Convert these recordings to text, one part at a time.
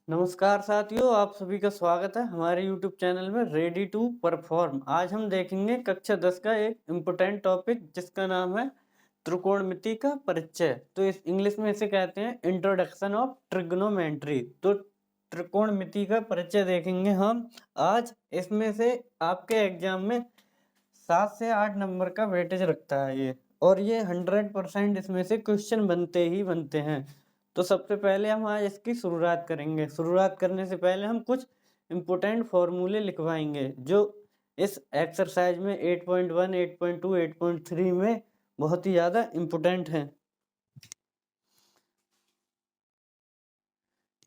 नमस्कार साथियों, आप सभी का स्वागत है हमारे YouTube चैनल में रेडी टू परफॉर्म। आज हम देखेंगे कक्षा 10 का एक इम्पोर्टेंट टॉपिक जिसका नाम है त्रिकोणमिति का परिचय। तो इस इंग्लिश में इसे कहते हैं इंट्रोडक्शन ऑफ ट्रिग्नोमेट्री। तो त्रिकोणमिति का परिचय देखेंगे हम आज। इसमें से आपके एग्जाम में 7 से 8 नंबर का वेटेज रखता है ये, और ये 100% इसमें से क्वेश्चन बनते ही बनते हैं। तो सबसे पहले हम आज इसकी शुरुआत करेंगे। शुरुआत करने से पहले हम कुछ इम्पोर्टेंट फॉर्मूले लिखवाएंगे जो इस एक्सरसाइज में 8.1, 8.2, 8.3 में बहुत ही ज़्यादा इम्पोर्टेंट हैं।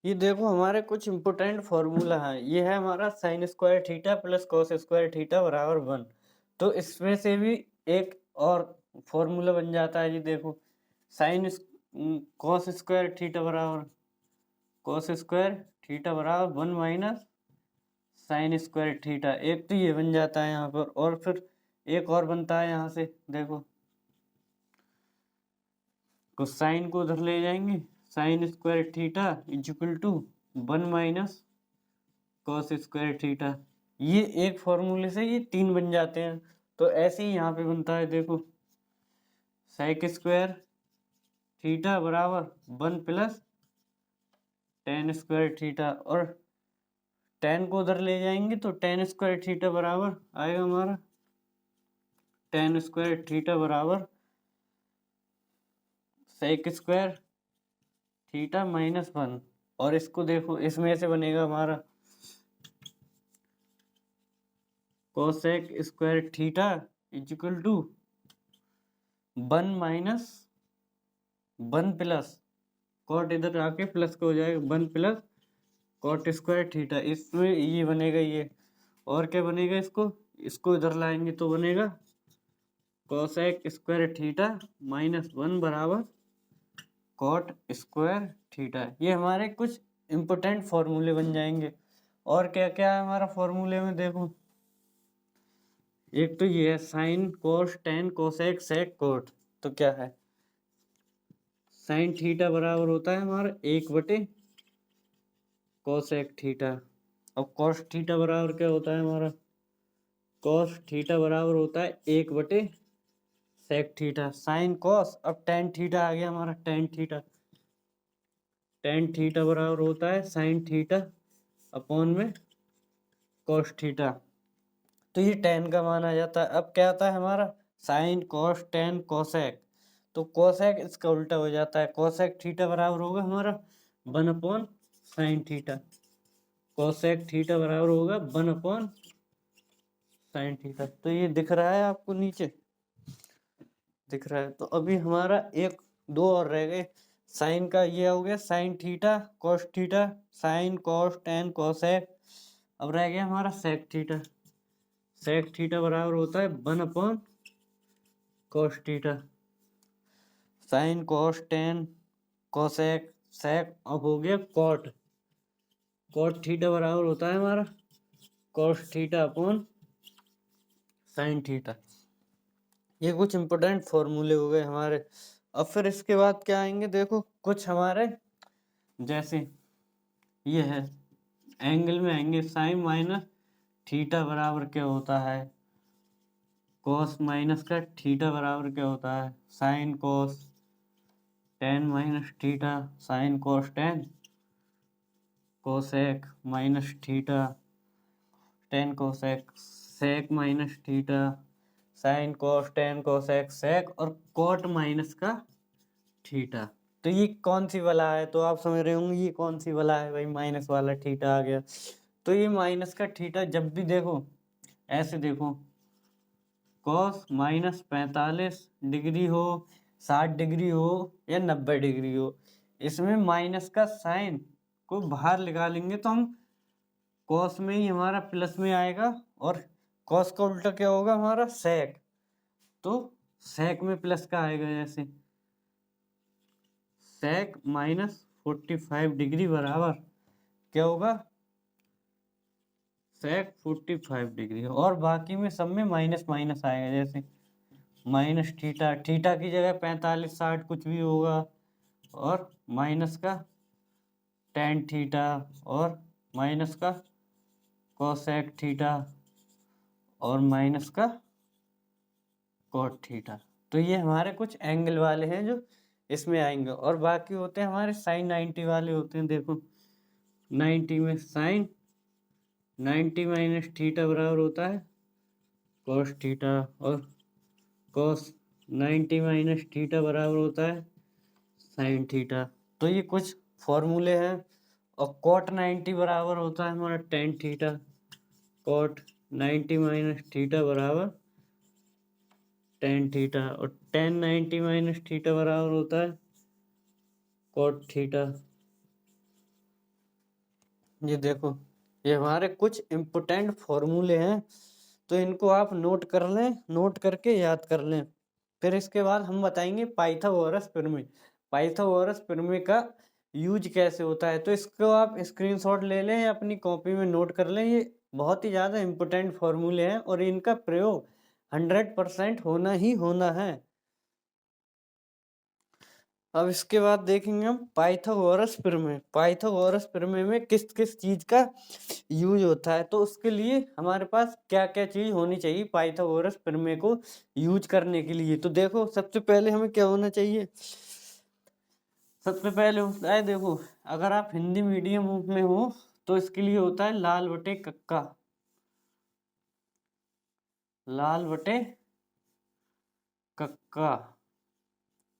ये देखो हमारे कुछ इम्पोर्टेंट फॉर्मूला है। ये है हमारा sign square theta plus cos square theta बराबर 1। तो इसमें से भी एक और फॉर्मूला बन जाता है। ये देखो साइन कॉस स्क्वायर थीटा बराबर कॉस स्क्वायर थीटा बराबर 1 माइनस साइन स्क्वायर थीटा। एक तो ये बन जाता है यहाँ पर, और फिर एक और बनता है यहाँ से। देखो तो साइन को उधर ले जाएंगे, sine square theta equal to 1 minus cos square theta. ये एक फॉर्मूले से ये 3 बन जाते हैं। तो ऐसे ही यहाँ पे बनता है। देखो सेक स्क्वायर थीटा बराबर 1 प्लस टेन स्क्वायर थीटा, और टेन को उधर ले जाएंगे तो टेन स्क्वायर थीटा बराबर आएगा हमारा टेन स्क्वायर थीटा बराबर सेक स्क्वायर थीटा माइनस 1। और इसको देखो इसमें से बनेगा हमारा cosec square theta equal to 1 minus 1 plus cot, इधर आके प्लस का हो जाएगा 1 प्लस कॉट स्क्वायर थीटा। इसमें ये बनेगा ये, और क्या बनेगा इसको इधर लाएंगे तो बनेगा कोसेक स्क्वायर थीटा माइनस 1 बराबर कॉट स्क्वायर थीटा। ये हमारे कुछ इम्पोर्टेंट फॉर्मूले बन जाएंगे। और क्या क्या है हमारा फॉर्मूले में देखो, एक तो ये है sine cos tan cosec sec cot. तो क्या है साइन थीटा बराबर होता है हमारा 1/, कोसेक थीटा। अब कॉस थीटा बराबर क्या होता है हमारा, कॉस थीटा बराबर होता है 1/, सेक थीटा। साइन कॉस, अब टेन थीटा आ गया हमारा टेन थीटा। टेन थीटा बराबर होता है साइन थीटा अपॉन में कॉस थीटा। तो ये टेन का मान आ जाता है। अब क्या आता है हमारा साइन कॉस टेन कोसेक। तो कोसेक इसका उल्टा हो जाता है। कोसेक थीटा बराबर होगा हमारा 1 upon sine theta. Cosec theta बराबर होगा 1 अपॉन साइन थीटा। तो ये दिख रहा है आपको, नीचे दिख रहा है। तो अभी हमारा एक दो और रह गए। साइन का ये हो गया sign theta cos theta, sine cos tan cosec. अब रह गया हमारा सेक थीटा। सेक थीटा बराबर होता है 1 upon cos theta. Sine cos tan cosec sec. अब हो गया कॉट। कॉट थीटा बराबर होता है हमारा cos theta upon sine theta. ये कुछ इंपोर्टेंट फॉर्मूले हो गए हमारे। अब फिर इसके बाद क्या आएंगे, देखो कुछ हमारे जैसे ये है एंगल में आएंगे। साइन माइनस थीटा बराबर क्या होता है, कॉस माइनस का थीटा बराबर क्या होता है, sine cos tan minus theta, sine cos tan cosec minus theta, tan cosec sec minus theta, sine cos tan cosec sec, और कॉट माइनस का थीटा। तो ये कौन सी वाला है, तो आप समझ रहे होंगे ये कौन सी वाला है भाई, माइनस वाला थीटा आ गया। तो ये माइनस का थीटा जब भी देखो ऐसे देखो, कॉस माइनस 45 डिग्री हो, 60 डिग्री हो या 90 डिग्री हो, इसमें माइनस का साइन को बाहर निकालेंगे तो हम कॉस में ही हमारा प्लस में आएगा, और कॉस का उल्टा क्या होगा हमारा सेक। तो सेक में प्लस का आएगा, जैसे सेक माइनस 45 डिग्री बराबर क्या होगा सेक 45 डिग्री। और बाकी में सब में माइनस माइनस आएगा, जैसे माइनस थीटा, थीटा की जगह 45 60 कुछ भी होगा, और माइनस का टेन थीटा और माइनस का कोसेक थीटा और माइनस का कॉट थीटा। तो ये हमारे कुछ एंगल वाले हैं जो इसमें आएंगे, और बाकी होते हैं हमारे साइन 90 वाले होते हैं। देखो 90 में साइन 90 माइनस थीटा बराबर होता है कॉस थीटा, और कॉस 90 माइनस थीटा बराबर होता है साइन थीटा। तो ये कुछ फॉर्मूले हैं। और कॉट 90 बराबर होता है हमारा tan theta, cot 90 minus theta बराबर टेन थीटा, और टेन 90 माइनस थीटा बराबर होता है कॉट थीटा। ये देखो ये हमारे कुछ इम्पोर्टेंट फॉर्मूले हैं, तो इनको आप नोट कर लें, नोट करके याद कर लें। फिर इसके बाद हम बताएंगे पाइथागोरस प्रमेय। पाइथागोरस प्रमेय का यूज कैसे होता है, तो इसको आप स्क्रीनशॉट ले लें या अपनी कॉपी में नोट कर लें। ये बहुत ही ज़्यादा इम्पोर्टेंट फॉर्मूले हैं और इनका प्रयोग 100% होना ही होना है। अब इसके बाद देखेंगे हम पाइथागोरस प्रमेय। पाइथागोरस प्रमेय में किस किस चीज का यूज होता है, तो उसके लिए हमारे पास क्या क्या चीज होनी चाहिए पाइथागोरस प्रमेय को यूज करने के लिए। तो देखो सबसे पहले हमें क्या होना चाहिए, सबसे पहले होता है, देखो अगर आप हिंदी मीडियम में हो तो इसके लिए होता है लाल बटे कक्का, लाल बटे कक्का।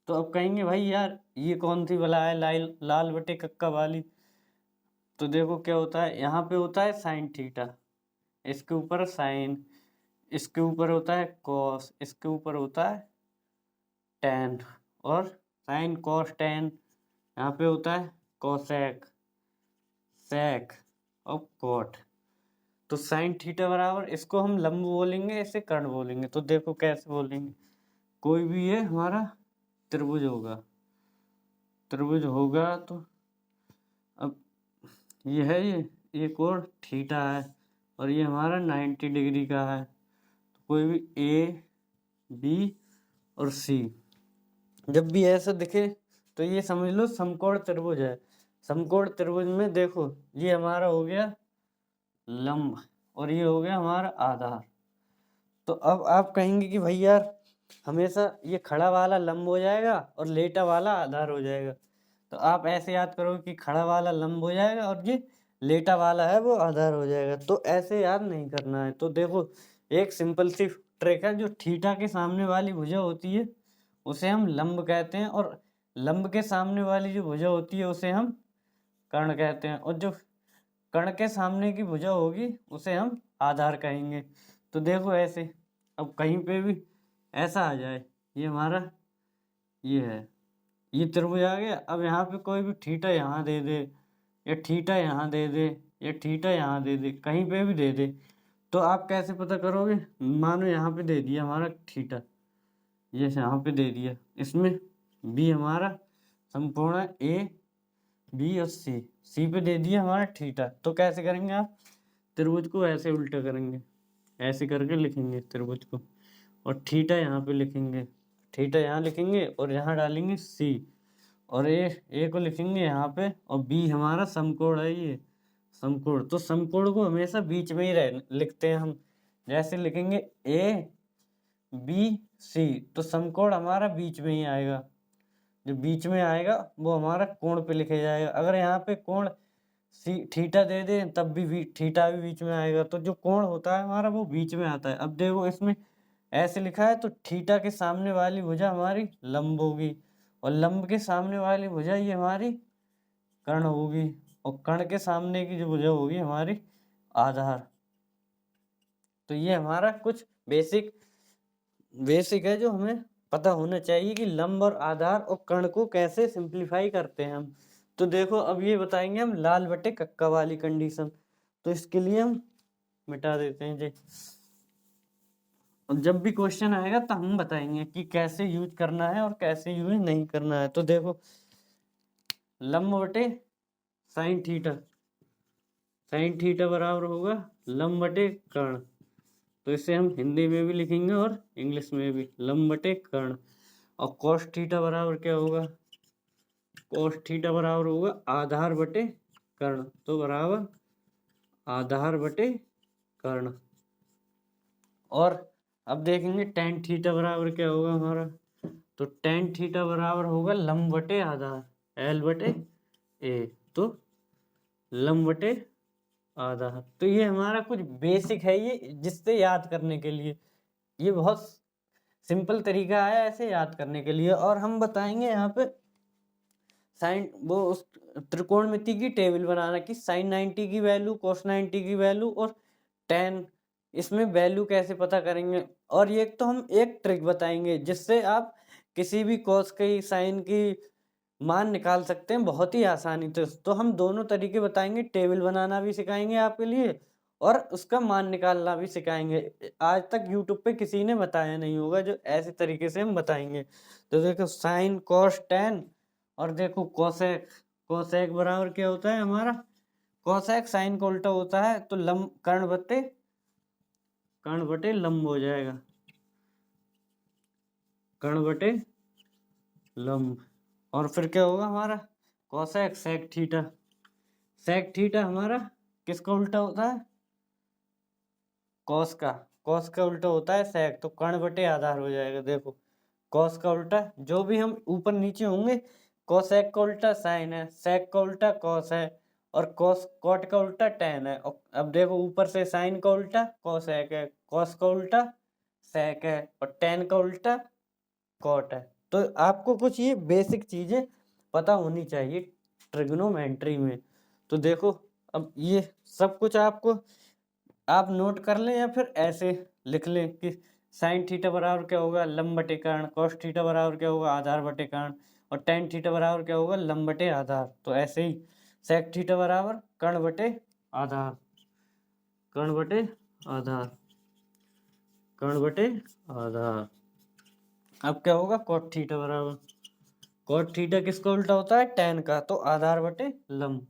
तो अब कहेंगे भाई यार ये कौन सी बला है लाल लाल बटे कक्का वाली। तो देखो क्या होता है, यहाँ पे होता है साइन थीटा, इसके ऊपर साइन, इसके ऊपर होता है कॉस, इसके ऊपर होता है टेन, और साइन कॉस टेन, यहाँ पे होता है कोसेक, सेक और कॉट। तो साइन थीटा बराबर, इसको हम लंब बोलेंगे, इसे कर्ण बोलेंगे। तो देखो कैसे बोलेंगे, कोई भी ये हमारा त्रिभुज होगा, त्रिभुज होगा तो अब ये है, ये एक और थीटा है और ये हमारा 90 डिग्री का है। तो कोई भी ए बी और सी जब भी ऐसा दिखे तो ये समझ लो समकोण त्रिभुज है। समकोण त्रिभुज में देखो ये हमारा हो गया लंब और ये हो गया हमारा आधार। तो अब आप कहेंगे कि भाई यार हमेशा ये खड़ा वाला लंब हो जाएगा और लेटा वाला आधार हो जाएगा। तो आप ऐसे याद करो कि खड़ा वाला लंब हो जाएगा और ये लेटा वाला है वो आधार हो जाएगा। तो ऐसे याद नहीं करना है। तो देखो एक सिंपल सी ट्रिक है, जो थीटा के सामने वाली भुजा होती है उसे हम लंब कहते हैं, और लंब के सामने वाली जो भुजा होती है उसे हम कर्ण कहते हैं, और जो कर्ण के सामने की भुजा होगी उसे हम आधार कहेंगे। तो देखो ऐसे अब कहीं पे भी ऐसा आ जाए, ये हमारा ये है, ये त्रिभुज आ गया। अब यहाँ पे कोई भी थीटा यहाँ दे दे, या थीटा यहाँ दे दे, या थीटा यहाँ दे दे, कहीं पे भी दे दे, तो आप कैसे पता करोगे। मानो यहाँ पे दे दिया हमारा थीटा, ये यहाँ पे दे दिया, इसमें बी हमारा संपूर्ण ए बी और सी, सी पे दे दिया हमारा थीटा। तो कैसे करेंगे आप, त्रिभुज को ऐसे उल्टा करेंगे, ऐसे करके लिखेंगे त्रिभुज को, और थीटा यहाँ पे लिखेंगे, थीटा यहाँ लिखेंगे और यहाँ डालेंगे सी, और ए को लिखेंगे यहाँ पे, और बी हमारा समकोण है, ये समकोण। तो समकोण को हमेशा बीच में ही लिखते हैं हम, जैसे लिखेंगे ए बी सी, तो समकोण हमारा बीच में ही आएगा, जो बीच में आएगा वो हमारा कोण पे लिखे जाएगा। अगर यहाँ पे कोण सी थीटा दे दे तब भी थीटा भी बीच में आएगा, तो जो कोण होता है हमारा वो बीच में आता है। अब देखो इसमें ऐसे लिखा है, तो थीटा के सामने वाली भुजा हमारी लंब होगी, और लंब के सामने वाली भुजा ये हमारी कर्ण होगी, और कर्ण के सामने की जो भुजा होगी हमारी आधार। तो ये हमारा कुछ बेसिक है जो हमें पता होना चाहिए कि लंब और आधार और कर्ण को कैसे सिंप्लीफाई करते हैं हम। तो देखो अब ये बताएंगे हम लाल बटे कक्का वाली कंडीशन। तो इसके लिए हम मिटा देते हैं जी, और जब भी क्वेश्चन आएगा तो हम बताएंगे कि कैसे यूज करना है और कैसे यूज नहीं करना है। तो देखो लंब बटे साइन थीटा, साइन थीटा बराबर होगा लंब बटे कर्ण। तो इसे हम हिंदी में भी लिखेंगे और इंग्लिश में भी, लंब बटे कर्ण। और कॉस थीटा बराबर क्या होगा, कॉस थीटा बराबर होगा आधार बटे कर्ण, तो बराबर आधार बटे कर्ण। और अब देखेंगे टेन थीटा बराबर क्या होगा हमारा, तो टेन थीटा बराबर होगा लंब बटे आधार, एल बटे ए, तो लंब बटे आधार। तो ये हमारा कुछ बेसिक है, ये जिससे याद करने के लिए, ये बहुत सिंपल तरीका है ऐसे याद करने के लिए। और हम बताएंगे यहाँ पे साइन वो उस त्रिकोणमिति की टेबल बनाना कि साइन 90 की वैल्यू, कोस 90 की वैल्यू और टेन, इसमें वैल्यू कैसे पता करेंगे। और ये तो हम एक ट्रिक बताएंगे जिससे आप किसी भी कोस की, साइन की मान निकाल सकते हैं बहुत ही आसानी से। तो हम दोनों तरीके बताएंगे, टेबल बनाना भी सिखाएंगे आपके लिए और उसका मान निकालना भी सिखाएंगे। आज तक यूट्यूब पे किसी ने बताया नहीं होगा जो ऐसे तरीके से हम बताएंगे। तो देखो साइन कॉस टेन, और देखो कोसेक, कोसेक बराबर क्या होता है हमारा, कोसेक साइन का उल्टा होता है, तो लंब कर्ण बटे लंब हो जाएगा, कर्ण बटे लंब। और फिर क्या होगा हमारा cosec sec theta, sec theta हमारा किसका उल्टा होता है, कॉस का, कॉस का उल्टा होता है सेक, तो कर्ण बटे आधार हो जाएगा। देखो कॉस का उल्टा जो भी हम ऊपर नीचे होंगे, कोसेक का उल्टा साइन है, सेक का उल्टा कॉस है, और कॉस कॉट का उल्टा टेन है। और अब देखो ऊपर से साइन का उल्टा कोसेक है, कॉस का उल्टा सेक है, और टेन का उल्टा कॉट है। तो आपको कुछ ये बेसिक चीजें पता होनी चाहिए ट्रिग्नोमेट्री में। तो देखो अब ये सब कुछ आपको आप नोट कर लें या फिर ऐसे लिख लें कि साइन थीटा बराबर क्या होगा लंब बटे कर्ण, कॉस थीटा बराबर क्या होगा आधार बटे कर्ण, और टेन थीटा बराबर क्या होगा लंब बटे आधार। तो ऐसे ही सेक थीटा बराबर कर्ण बटे आधार, कर्ण बटे आधार, कर्ण बटे आधार। अब क्या होगा कॉट थीटा बराबर, कॉट थीटा किसका उल्टा होता है टेन का, तो आधार बटे लंब।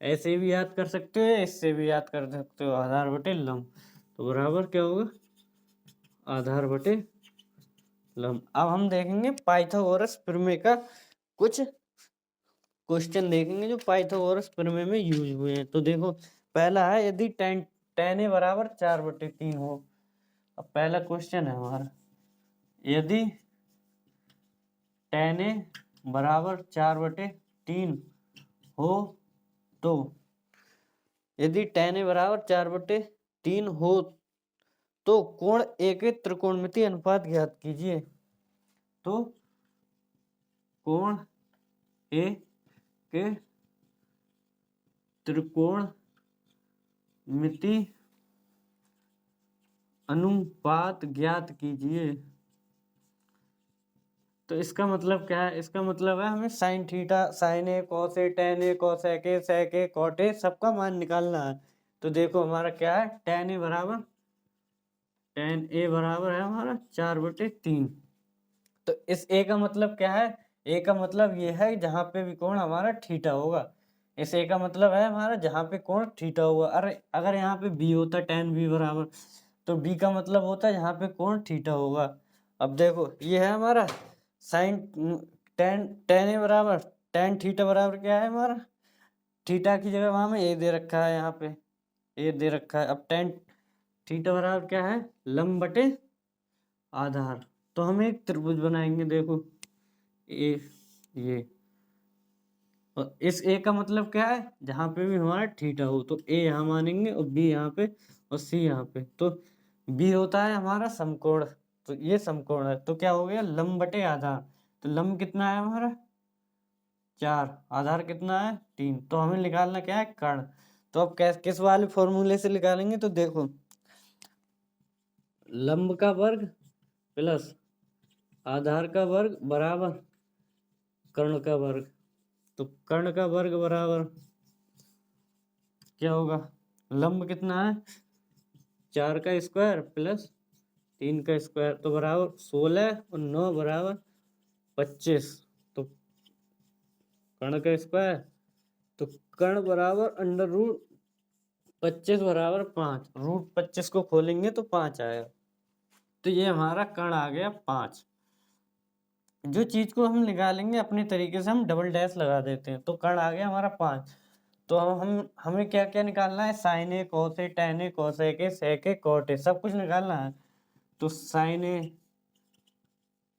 ऐसे भी याद कर सकते हो, इससे भी याद कर सकते हो, आधार बटे लंब। तो बराबर क्या होगा आधार बटे लंब। अब हम देखेंगे पाइथागोरस प्रमेय का कुछ क्वेश्चन देखेंगे जो पाइथागोरस प्रमेय में यूज हुए हैं। तो देखो पहला है यदि टेन टेन ए बराबर 4/3 हो। अब पहला क्वेश्चन है हमारा, यदि टेन ए बराबर 4/3 हो तो, यदि टेन ए बराबर 4/3 हो तो कोण ए के त्रिकोणमितीय अनुपात ज्ञात कीजिए। तो कोण ए के त्रिकोणमितीय अनुपात ज्ञात कीजिए। तो इसका मतलब क्या है, इसका मतलब है हमें sine theta, sine A, cos A, tan A, cosec A, sec A, cot A सबका मान निकालना है। तो देखो हमारा क्या है, टेन ए बराबर है हमारा 4/3। तो इस ए का मतलब क्या है, ए का मतलब ये है जहां पे भी कोण हमारा थीटा होगा। इस ए का मतलब है हमारा जहां पे कोण थीटा होगा। अरे अगर यहाँ पे बी होता टेन बी बराबर, तो बी का मतलब होता है यहाँ पे कोण थीटा होगा। अब देखो ये है हमारा साइन टेन, टेन ए बराबर टेन थीटा बराबर क्या है हमारा, थीटा की जगह वहां में ए दे रखा है, यहाँ पे ए दे रखा है। अब टेन थीटा बराबर क्या है लंब बटे आधार। तो हम एक त्रिभुज बनाएंगे, देखो ए, ये, और इस ए का मतलब क्या है जहां पे भी हमारा थीटा हो, तो ए यहाँ मानेंगे और बी यहाँ पे और सी यहाँ पे। तो बी होता है हमारा समकोण, तो ये समकोण है, तो क्या हो गया लंब बटे आधार। तो लंब कितना है हमारा 4, आधार कितना है 3, तो हमें निकालना क्या है कर्ण। तो अब किस वाले फॉर्मूले से निकालेंगे, तो देखो लंब का वर्ग प्लस आधार का वर्ग बराबर कर्ण का वर्ग। तो कर्ण का वर्ग बराबर क्या होगा, लंब कितना है 4 का स्क्वायर प्लस 3 का स्क्वायर, तो बराबर 16 और 9 बराबर 25। तो कर्ण का स्क्वायर, तो कर्ण बराबर अंडर रूट 25 बराबर 5, रूट 25 को खोलेंगे तो 5 आएगा। तो ये हमारा कर्ण आ गया 5। जो चीज को हम निकालेंगे अपने तरीके से हम डबल डैश लगा देते हैं, तो कर्ण आ गया हमारा 5। तो हमें क्या क्या निकालना है, sine A cos A tan A cosec A sec A cot A, सब कुछ निकालना है। तो sine A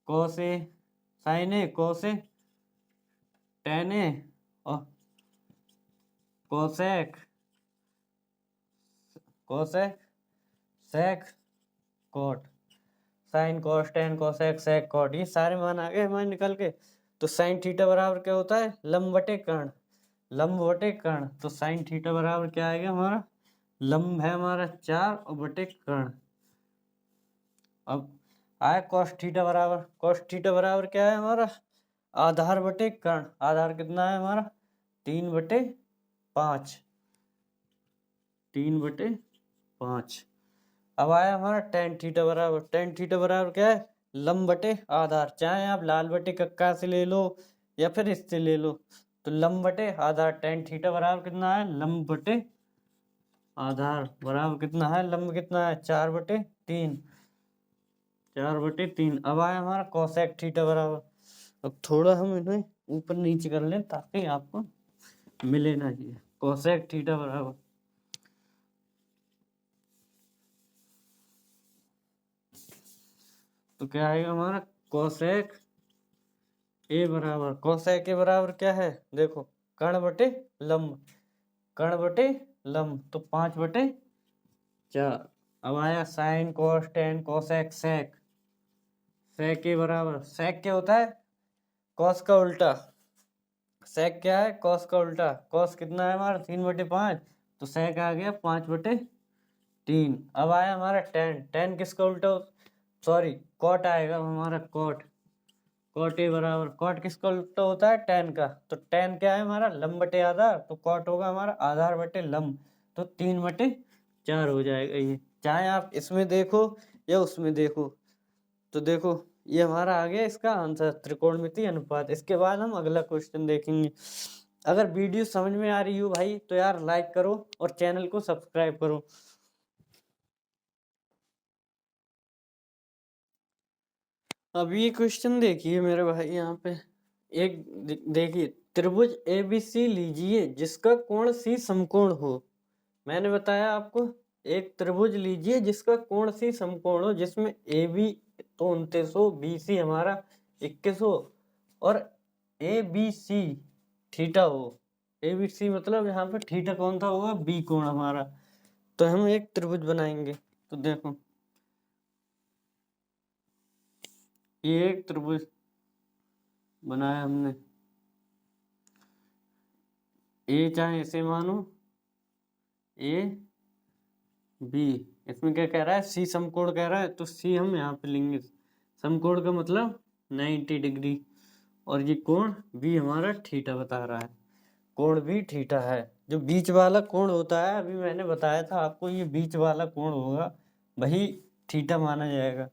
cos A, sine A cos A tan A और cosec cosec sec cot, sine cos tan cosec sec cot, ये सारे मान आ गए हमारे निकल के। तो साइन थीटा बराबर क्या होता है, लंब बटे कर्ण, लंब बटे कर्ण। तो साइन थीटा बराबर क्या आएगा हमारा, लंब है हमारा 4 और बटे कर्ण। अब आया कॉस थीटा बराबर, कॉस थीटा बराबर क्या है हमारा, आधार बटे कर्ण, आधार कितना है हमारा 3/5, 3/5। अब आया हमारा टेन थीटा बराबर, टेन थीटा बराबर क्या है, लंब बटे आधार, चाहे आप लाल बटे कक्का से ले लो या फिर इससे ले लो। तो लंब बटे आधार, टेन थीटा बराबर कितना है, लंब बटे आधार बराबर कितना है, लंब कितना है 4/3, 4/3। अब आया हमारा कोसेक थीटा बराबर, अब थोड़ा हम इन्हें ऊपर नीचे कर लें ताकि आपको मिले ना ये, कोसेक थीटा बराबर, तो क्या आएगा हमारा कोसेक ए बराबर, कोसेक ए बराबर क्या है देखो, कर्ण बटे लंब, कर्ण बटे लंब, तो 5/4। अब आया sine cos tan cosec sec, sec A बराबर, सेक क्या होता है, कॉस का उल्टा, सेक क्या है, कॉस का उल्टा, कॉस कितना है हमारा 3/5, तो सेक आ गया 5/3। अब आया हमारा टेन, टेन किसका उल्टा, सॉरी कॉट आएगा हमारा कॉट, कॉट ए बराबर, कॉट किसका उल्टा होता है, टेन का। तो टेन क्या है हमारा लंब बटे आधार, तो कॉट होगा हमारा आधार बटे लंब, तो 3/4 हो जाएगा ये। चाहे आप इसमें देखो या उसमें देखो, तो देखो ये हमारा आ गया इसका आंसर, त्रिकोणमितीय अनुपात। इसके बाद हम अगला क्वेश्चन देखेंगे। अगर वीडियो समझ में आ रही हो भाई तो यार लाइक करो और चैनल को सब्सक्राइब करो। अब ये क्वेश्चन देखिए मेरे भाई, यहाँ पे एक देखिए, त्रिभुज एबीसी लीजिए जिसका कोण सी समकोण हो। मैंने बताया आपको, एक त्रिभुज लीजिए जिसका कोण सी समकोण हो, जिसमें ए बी तो 2900, बी सी हमारा 2100 और ए बी सी थीटा हो। ए बी सी मतलब यहाँ पे थीटा कौन सा होगा, बी कोण हमारा। तो हम एक त्रिभुज बनाएंगे। तो देखो ये एक त्रिभुज बनाया हमने, ए चाहे इसे मानो ए बी, इसमें क्या कह रहा है, सी समकोण कह रहा है, तो सी हम यहाँ पे लेंगे, समकोण का मतलब 90 डिग्री, और ये कोण बी हमारा थीटा बता रहा है, कोण भी थीटा है। जो बीच वाला कोण होता है, अभी मैंने बताया था आपको, ये बीच वाला कोण होगा वही थीटा माना जाएगा,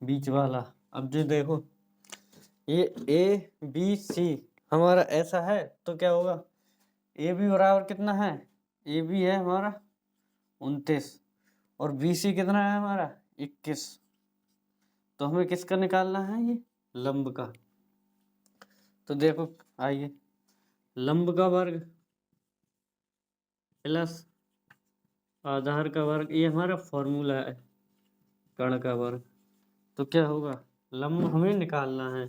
बीच वाला। अब जो देखो ये ए बी सी हमारा ऐसा है, तो क्या होगा, ए बी बराबर कितना है, ए बी है हमारा 29 और बी सी कितना है हमारा 21। तो हमें किसका निकालना है, ये लंब का। तो देखो आइए, लंब का वर्ग प्लस आधार का वर्ग, ये हमारा फॉर्मूला है, कर्ण का वर्ग। तो क्या होगा, लंब हमें निकालना है,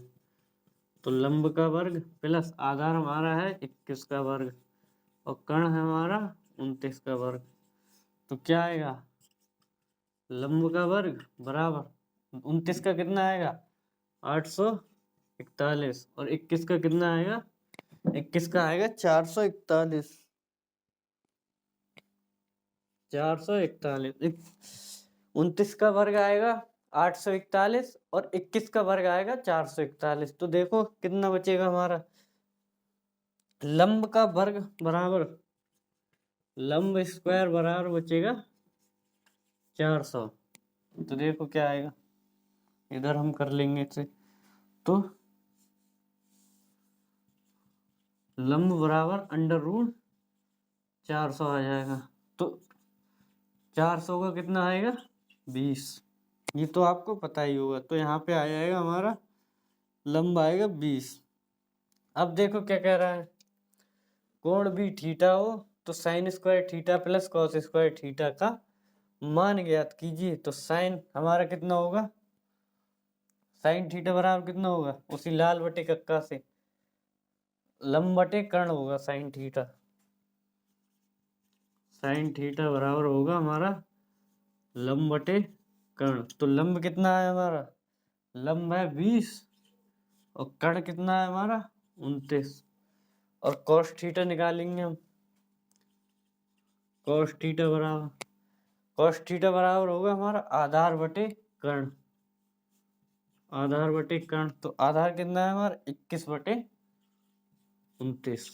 तो लंब का वर्ग प्लस आधार हमारा है 21 का वर्ग और कर्ण है हमारा 29 का वर्ग। तो क्या आएगा, लंब का वर्ग बराबर 29 का कितना आएगा 841 और 21 का कितना आएगा, 21 का आएगा 441, 441। 29 का वर्ग आएगा 841 और 21 का वर्ग आएगा 441। तो देखो कितना बचेगा हमारा, लंब का वर्ग बराबर लंब स्क्वायर बराबर बचेगा 400। तो देखो क्या आएगा, इधर हम कर लेंगे इसे, तो लंब बराबर √400 आ जाएगा। तो 400 का कितना आएगा 20, ये तो आपको पता ही होगा। तो यहाँ पे आ जाएगा हमारा लंब आएगा 20। अब देखो क्या कह रहा है, कोण भी थीटा हो तो sign square theta plus cos square theta का मान ज्ञात कीजिए। तो साइन हमारा कितना होगा, साइन थीटा बराबर कितना होगा, उसी लाल बटे कक्का से लंब बटे कर्ण होगा साइन थीटा। साइन थीटा बराबर होगा हमारा लंब बटे कर्ण। तो लंब कितना है हमारा, लंब है 20 और कर्ण कितना है हमारा 29। और कॉस थीटा निकालेंगे हम। कॉस थीटा बराबर होगा हमारा आधार बटे कर्ण। आधार बटे कर्ण, तो आधार कितना है हमारा 21 बटे 29।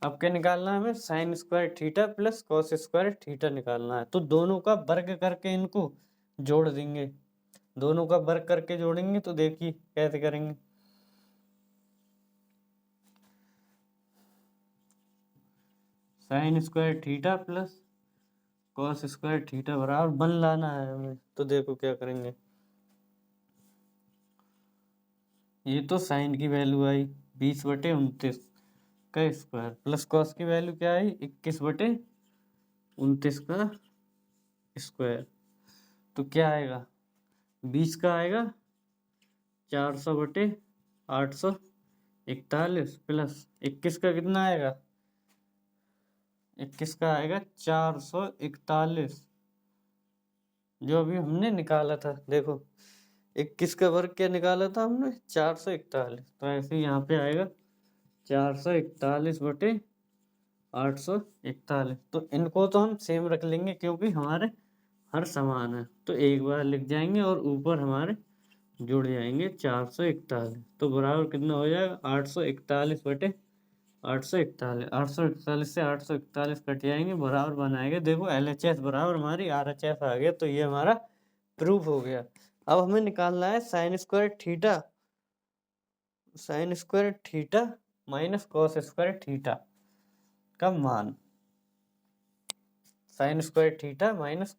अब क्या निकालना है हमें, sign square theta plus cos square theta निकालना है। तो दोनों का वर्ग करके इनको जोड़ देंगे। दोनों का वर्ग करके जोड़ेंगे तो देखिए कैसे करेंगे। Sign square theta plus cos square theta बराबर 1 लाना है हमें। तो देखो क्या करेंगे, ये तो साइन की वैल्यू आई 20 बटे 29 का स्क्वायर प्लस कॉस की वैल्यू क्या आई 21 बटे 29 का स्क्वायर। तो क्या आएगा, 20 का आएगा 400 बटे 841 प्लस 21 का कितना आएगा, 21 का आएगा 441 जो अभी हमने निकाला था। देखो 21 का वर्ग क्या निकाला था हमने 441। तो ऐसे ही यहाँ पे आएगा 441 बटे 841। तो इनको तो हम सेम रख लेंगे क्योंकि हमारे हर समान है। तो एक बार लिख जाएंगे और ऊपर हमारे जुड़ जाएंगे 441। तो बराबर कितना हो जाएगा 841 बटे 841। 841 से 841 कट जाएंगे, बराबर बनाएंगे। देखो LHS बराबर हमारी RHS आ गया। तो ये हमारा प्रूफ हो गया। अब हमें निकालना है sign square theta minus cos square theta का मान। Sign square theta minus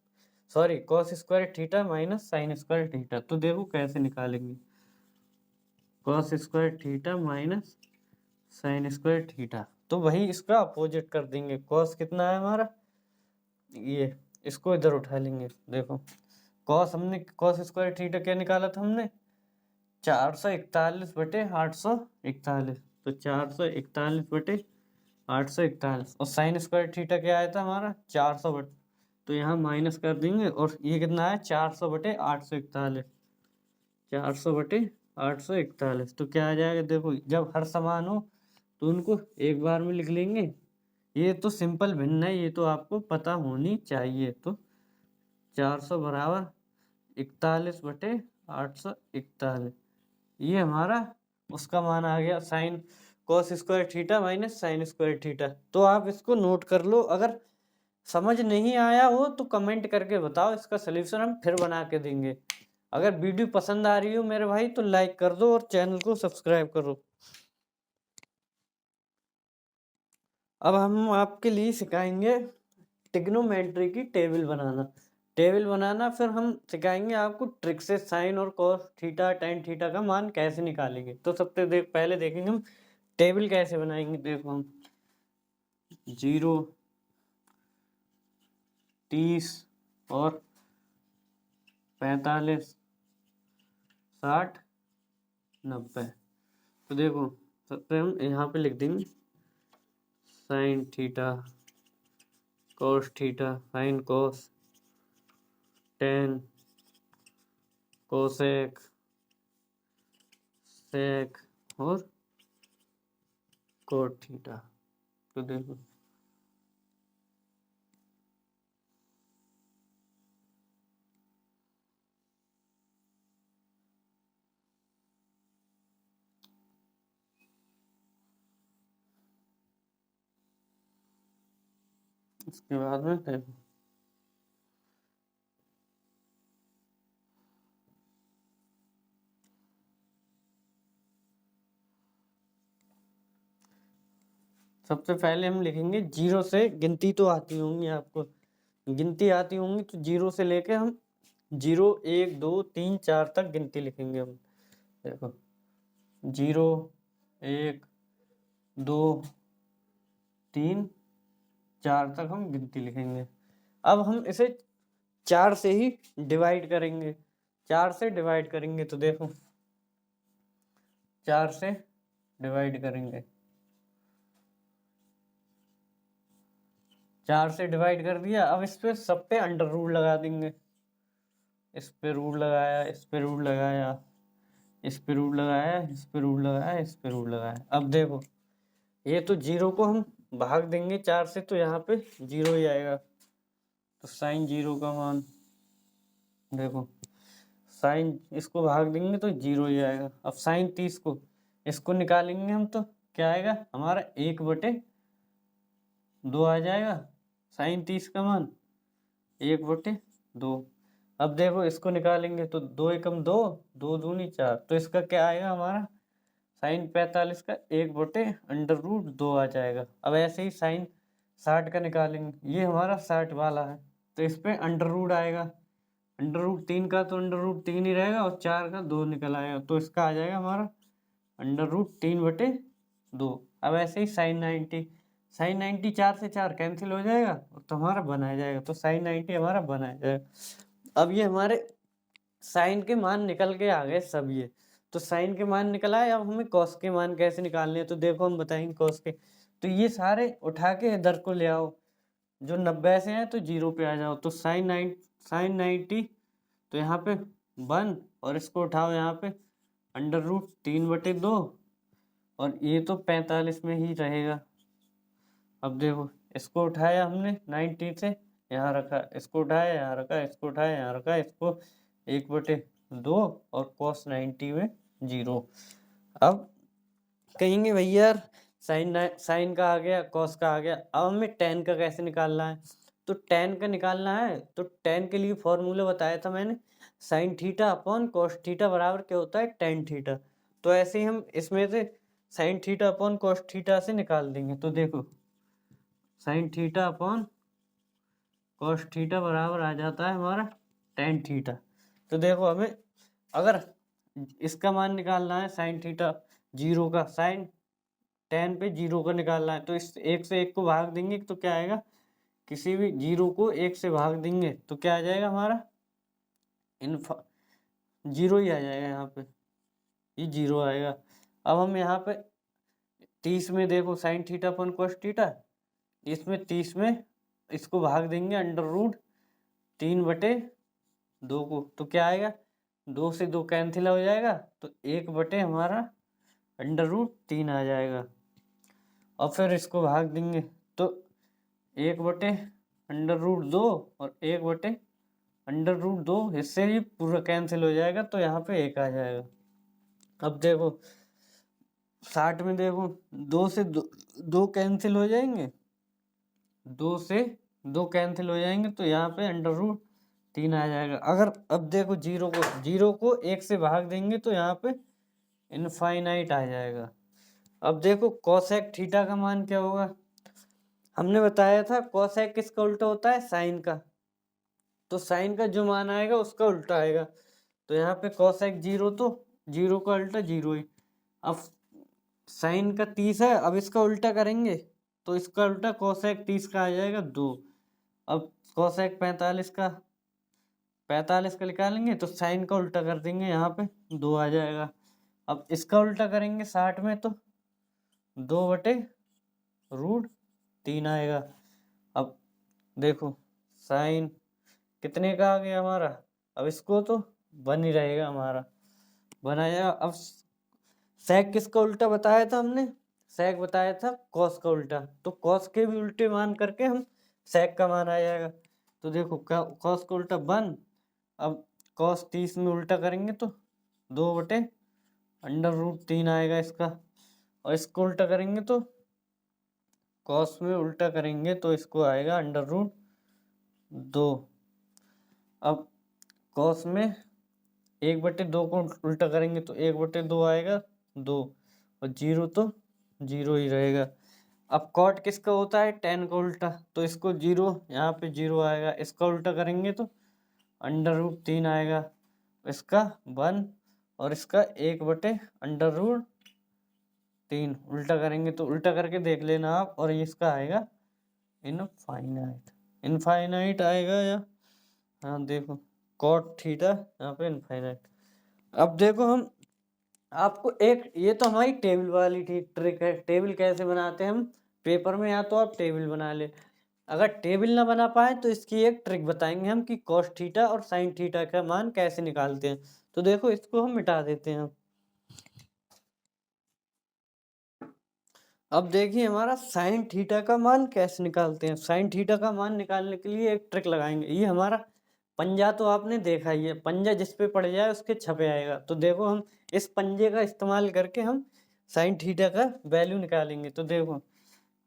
cos square theta minus sign square theta. तो देखो कैसे निकालेंगे, cos square theta minus sign square theta. तो वही इसका अपोजिट कर देंगे। कॉस कितना है हमारा, ये इसको इधर उठा लेंगे। देखो कॉस स्क्वायर थीटा क्या निकाला था हमने 441 बटे 841। तो 441 बटे 841 और साइन स्क्वायर थीटा क्या आया था हमारा 400 बटे। तो यहाँ माइनस कर देंगे और ये कितना है 400 बटे 841। 400 बटे 841 तो क्या आ जाएगा, देखो जब हर समान हो तो उनको एक बार में लिख लेंगे। ये तो सिंपल भिन्न है, ये तो आपको पता होनी चाहिए। तो 400 बराबर 41 बटे 841, ये हमारा उसका मान आ गया sine cos square theta minus sign square theta. तो आप इसको नोट कर लो। अगर समझ नहीं आया हो तो कमेंट करके बताओ, इसका सलूशन हम फिर बना के देंगे। अगर वीडियो पसंद आ रही हो मेरे भाई तो लाइक कर दो और चैनल को सब्सक्राइब करो। अब हम आपके लिए सिखाएंगे ट्रिग्नोमेट्री की टेबल बनाना। फिर हम सिखाएंगे आपको ट्रिक से साइन और कॉस थीटा टेन थीटा का मान कैसे निकालेंगे। तो सबसे पहले देखेंगे हम टेबल कैसे बनाएंगे। देखो हम 0, 30 और 45, 60, 90। तो देखो सबसे हम यहाँ पे लिख देंगे sine theta cos theta, sine cos, tan cosec sec और कोट थीटा। तो देखो इसके बाद में देखो सबसे पहले हम लिखेंगे 0 से गिनती तो आती होंगी आपको, गिनती आती होंगी। तो 0 से लेके हम 0, 1, 2, 3, 4 तक गिनती लिखेंगे हम। देखो 0, 1, 2, 3 4 तक हम गिनती लिखेंगे। अब हम इसे 4 से ही डिवाइड करेंगे। 4 से डिवाइड करेंगे तो देखो 4 से डिवाइड करेंगे, 4 से डिवाइड कर दिया। अब इस पे सब पे अंडर रूट लगा देंगे। इस पे रूट लगाया, इस पे रूट लगाया, इस पे रूट लगाया, इस पे रूट लगाया, इस पे रूट लगाया। अब देखो ये तो 0 को हम भाग देंगे 4 से तो यहाँ पे 0 ही आएगा। तो साइन 0 का मान देखो, साइन इसको भाग देंगे तो 0 ही आएगा। अब साइन 30 को इसको निकालेंगे हम तो क्या आएगा हमारा 1/2 आ जाएगा। साइन 30 का मान 1/2। अब देखो इसको निकालेंगे तो 2 एकम 2, 2 दूनी 4, तो इसका क्या आएगा हमारा साइन 45 का 1/√2 आ जाएगा। अब ऐसे ही साइन 60 का निकालेंगे, ये हमारा 60 वाला है तो इस पे अंडर रूट आएगा। अंडर रूट 3 का तो अंडर रूट 3 ही रहेगा और 4 का 2 निकल आएगा, तो इसका आ जाएगा हमारा अंडर रूट 3/2। अब ऐसे ही साइन 90, साइन 90 4 से 4 कैंसिल हो जाएगा तो हमारा बनाया जाएगा, तो साइन 90 हमारा बनाया जाएगा। अब ये हमारे साइन के मान निकल के आ गए सब। ये तो साइन के मान निकल आए। अब हमें कॉस के मान कैसे निकालने हैं तो देखो हम बताएंगे कॉस के। तो ये सारे उठा के इधर को ले आओ, जो 90 से है तो 0 पे आ जाओ। तो साइन 90 तो यहाँ पे 1 और इसको उठाओ यहाँ पे अंडर रूट 3/2 और ये तो 45 में ही रहेगा। अब देखो इसको उठाया हमने 90 से यहाँ रखा, इसको उठाया यहाँ रखा, इसको उठाया यहाँ रखा, इसको 1/2 और cos 90 में 0। अब कहेंगे भैया यार साइन का आ गया, कॉस का आ गया, अब हमें टेन का कैसे निकालना है। तो टेन का निकालना है तो टेन के लिए फॉर्मूला बताया था मैंने, sign theta upon cos theta बराबर क्या होता है टेन थीटा। तो ऐसे ही हम इसमें से sign theta upon cos theta से निकाल देंगे। तो देखो sign theta upon cos theta बराबर आ जाता है हमारा टेन थीटा। तो देखो हमें अगर इसका मान निकालना है साइन थीटा 0 का, साइन टेन पे 0 का निकालना है तो इस 1 से 1 को भाग देंगे तो क्या आएगा, किसी भी 0 को 1 से भाग देंगे तो क्या आ जाएगा हमारा 0 ही आ जाएगा। यहाँ पे ये 0 आएगा। अब हम यहाँ पे 30 में देखो साइन थीटा अपन कॉस थीटा, इसमें 30 में इसको भाग देंगे अंडर रूट 3/2 को, तो क्या आएगा 2 से 2 कैंसिल हो जाएगा तो 1/ हमारा अंडर रूट 3 आ जाएगा। और फिर इसको भाग देंगे तो 1/अंडर रूट 2 और 1/अंडर रूट 2, इससे ही पूरा कैंसिल हो जाएगा तो यहाँ पे 1 आ जाएगा। अब देखो 60 में देखो 2 से 2 कैंसिल हो जाएंगे, 2 से 2 कैंसिल हो जाएंगे तो यहाँ पे अंडर रूट 3 आ जाएगा। अगर अब देखो 0 को 1 से भाग देंगे तो यहाँ पे इनफाइनाइट आ जाएगा। अब देखो कोसेक थीटा का मान क्या होगा, हमने बताया था कोसेक किसका उल्टा होता है साइन का, तो साइन का जो मान आएगा उसका उल्टा आएगा। तो यहाँ पे कोसेक 0 तो 0 का उल्टा 0 ही। अब साइन का 30 है, अब इसका उल्टा करेंगे तो इसका उल्टा कोसेक 30 का आ जाएगा 2। अब कोसेक 45 का निकालेंगे तो साइन का उल्टा कर देंगे, यहाँ पे 2 आ जाएगा। अब इसका उल्टा करेंगे 60 में तो 2/√3 आएगा। अब देखो साइन कितने का आ गया हमारा, अब इसको तो बन ही रहेगा हमारा बनाया। अब सेक किसका उल्टा बताया था हमने, सेक बताया था कॉस का उल्टा, तो कॉस के भी उल्टे मान करके हम सेक का मान आ जाएगा। तो देखो कॉस का उल्टा 1, अब कॉस 30 में उल्टा करेंगे तो 2/अंडर रूट 3 आएगा इसका, और इसको उल्टा करेंगे तो कॉस में उल्टा करेंगे तो इसको आएगा अंडर रूट 2। अब कॉस में 1/2 को उल्टा करेंगे तो 1/2 आएगा 2, और 0 तो 0 ही रहेगा। अब कॉट किसका होता है टेन का उल्टा, तो इसको 0 यहाँ पे 0 आएगा, इसका उल्टा करेंगे तो अंडर रूट 3 आएगा, इसका 1 और इसका 1/अंडर रूट 3 उल्टा करेंगे तो उल्टा करके देख लेना आप, और इसका आएगा इनफाइनाइट। इनफाइनाइट आएगा या, हाँ देखो कॉट थीटा यहाँ पे इनफाइनाइट। अब देखो हम आपको एक, ये तो हमारी टेबल वाली ट्रिक है। टेबल कैसे बनाते हैं हम पेपर में, या तो आप टेबल बना ले, अगर टेबल ना बना पाए तो इसकी एक ट्रिक बताएंगे हम कि कॉस थीटा और साइन थीटा का मान कैसे निकालते हैं। तो देखो इसको हम मिटा देते हैं। अब देखिए हमारा साइन थीटा का मान कैसे निकालते हैं। साइन थीटा का मान निकालने के लिए एक ट्रिक लगाएंगे। ये हमारा पंजा तो आपने देखा ही है, पंजा जिस पे पड़ जाए उसके छपे आएगा। तो देखो हम इस पंजे का इस्तेमाल करके हम साइन थीटा का वैल्यू निकालेंगे। तो देखो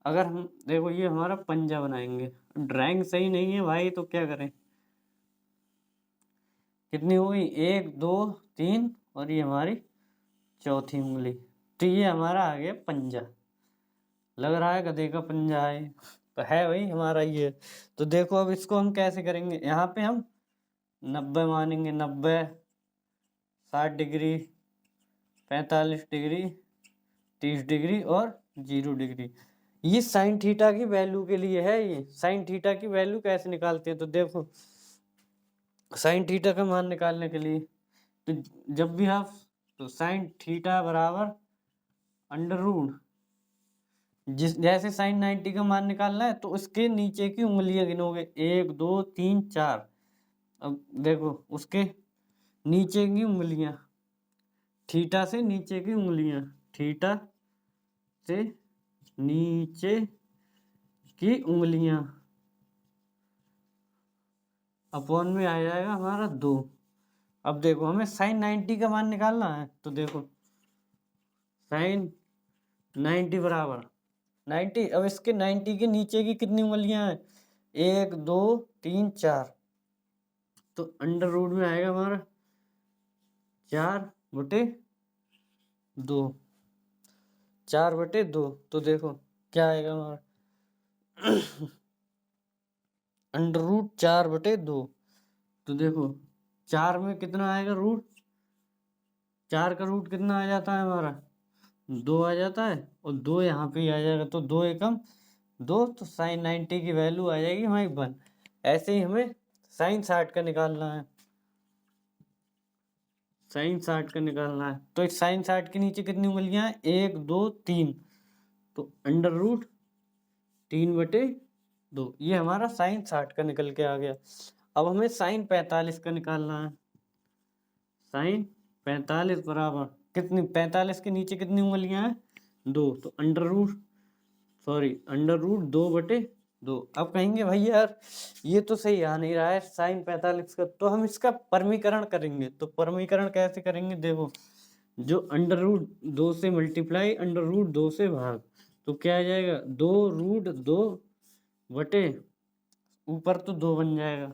अगर हम, देखो ये हमारा पंजा बनाएंगे, ड्राइंग सही नहीं है भाई तो क्या करें। कितनी हुई, 1 2 3 और ये हमारी चौथी उंगली। तो ये हमारा आ गया पंजा। लग रहा है गधे का पंजा है, तो है भाई हमारा ये। तो देखो अब इसको हम कैसे करेंगे। यहाँ पे हम 90 मानेंगे, 90, 60 डिग्री, 45 डिग्री, 30 डिग्री और 0 डिग्री। ये साइन थीटा की वैल्यू के लिए है। ये साइन थीटा की वैल्यू कैसे निकालते हैं। तो देखो साइन थीटा का मान निकालने के लिए, तो जब भी आप, तो साइन थीटा बराबर अंडर रूट, जिस जैसे साइन 90 का मान निकालना है तो उसके नीचे की उंगलियां गिनोगे, 1 2 3 4। अब देखो उसके नीचे की उंगलियां, थीटा से नीचे की उंगलियां, थीटा से नीचे की उंगलियां अपॉन में आ जाएगा हमारा 2। अब देखो हमें साइन 90 का मान निकालना है। तो देखो साइन 90 बराबर 90, अब इसके 90 के नीचे की कितनी उंगलियां हैं, 1 2 3 4। तो अंडर रूट में आएगा हमारा 4/2, 4/2। तो देखो क्या आएगा हमारा अंडर रूट 4/2। तो देखो 4 में कितना आएगा रूट, 4 का रूट कितना आ जाता है हमारा, 2 आ जाता है, और 2 यहाँ पे ही आ जाएगा। तो 2 एकम 2, तो साइन 90 की वैल्यू आ जाएगी हमारी 1। ऐसे ही हमें साइन 60 का निकालना है, साइन 60 का निकालना है। तो इस साइन 60 के नीचे कितनी उंगलियां हैं, 1 2 3। तो अंडर रूट 3/2। ये हमारा साइन 60 का निकल के आ गया। अब हमें साइन 45 का निकालना है। साइन 45 बराबर कितनी, 45 के नीचे कितनी उंगलियां हैं, 2। तो अंडर रूट 2/2। अब कहेंगे भाई यार ये तो सही आ नहीं रहा है साइन 45 का, तो हम इसका परमीकरण करेंगे। तो परमीकरण कैसे करेंगे, देखो जो अंडर रूट 2 से मल्टीप्लाई अंडर रूट 2 से भाग, तो क्या आ जाएगा, 2√2 ऊपर तो 2 बन जाएगा,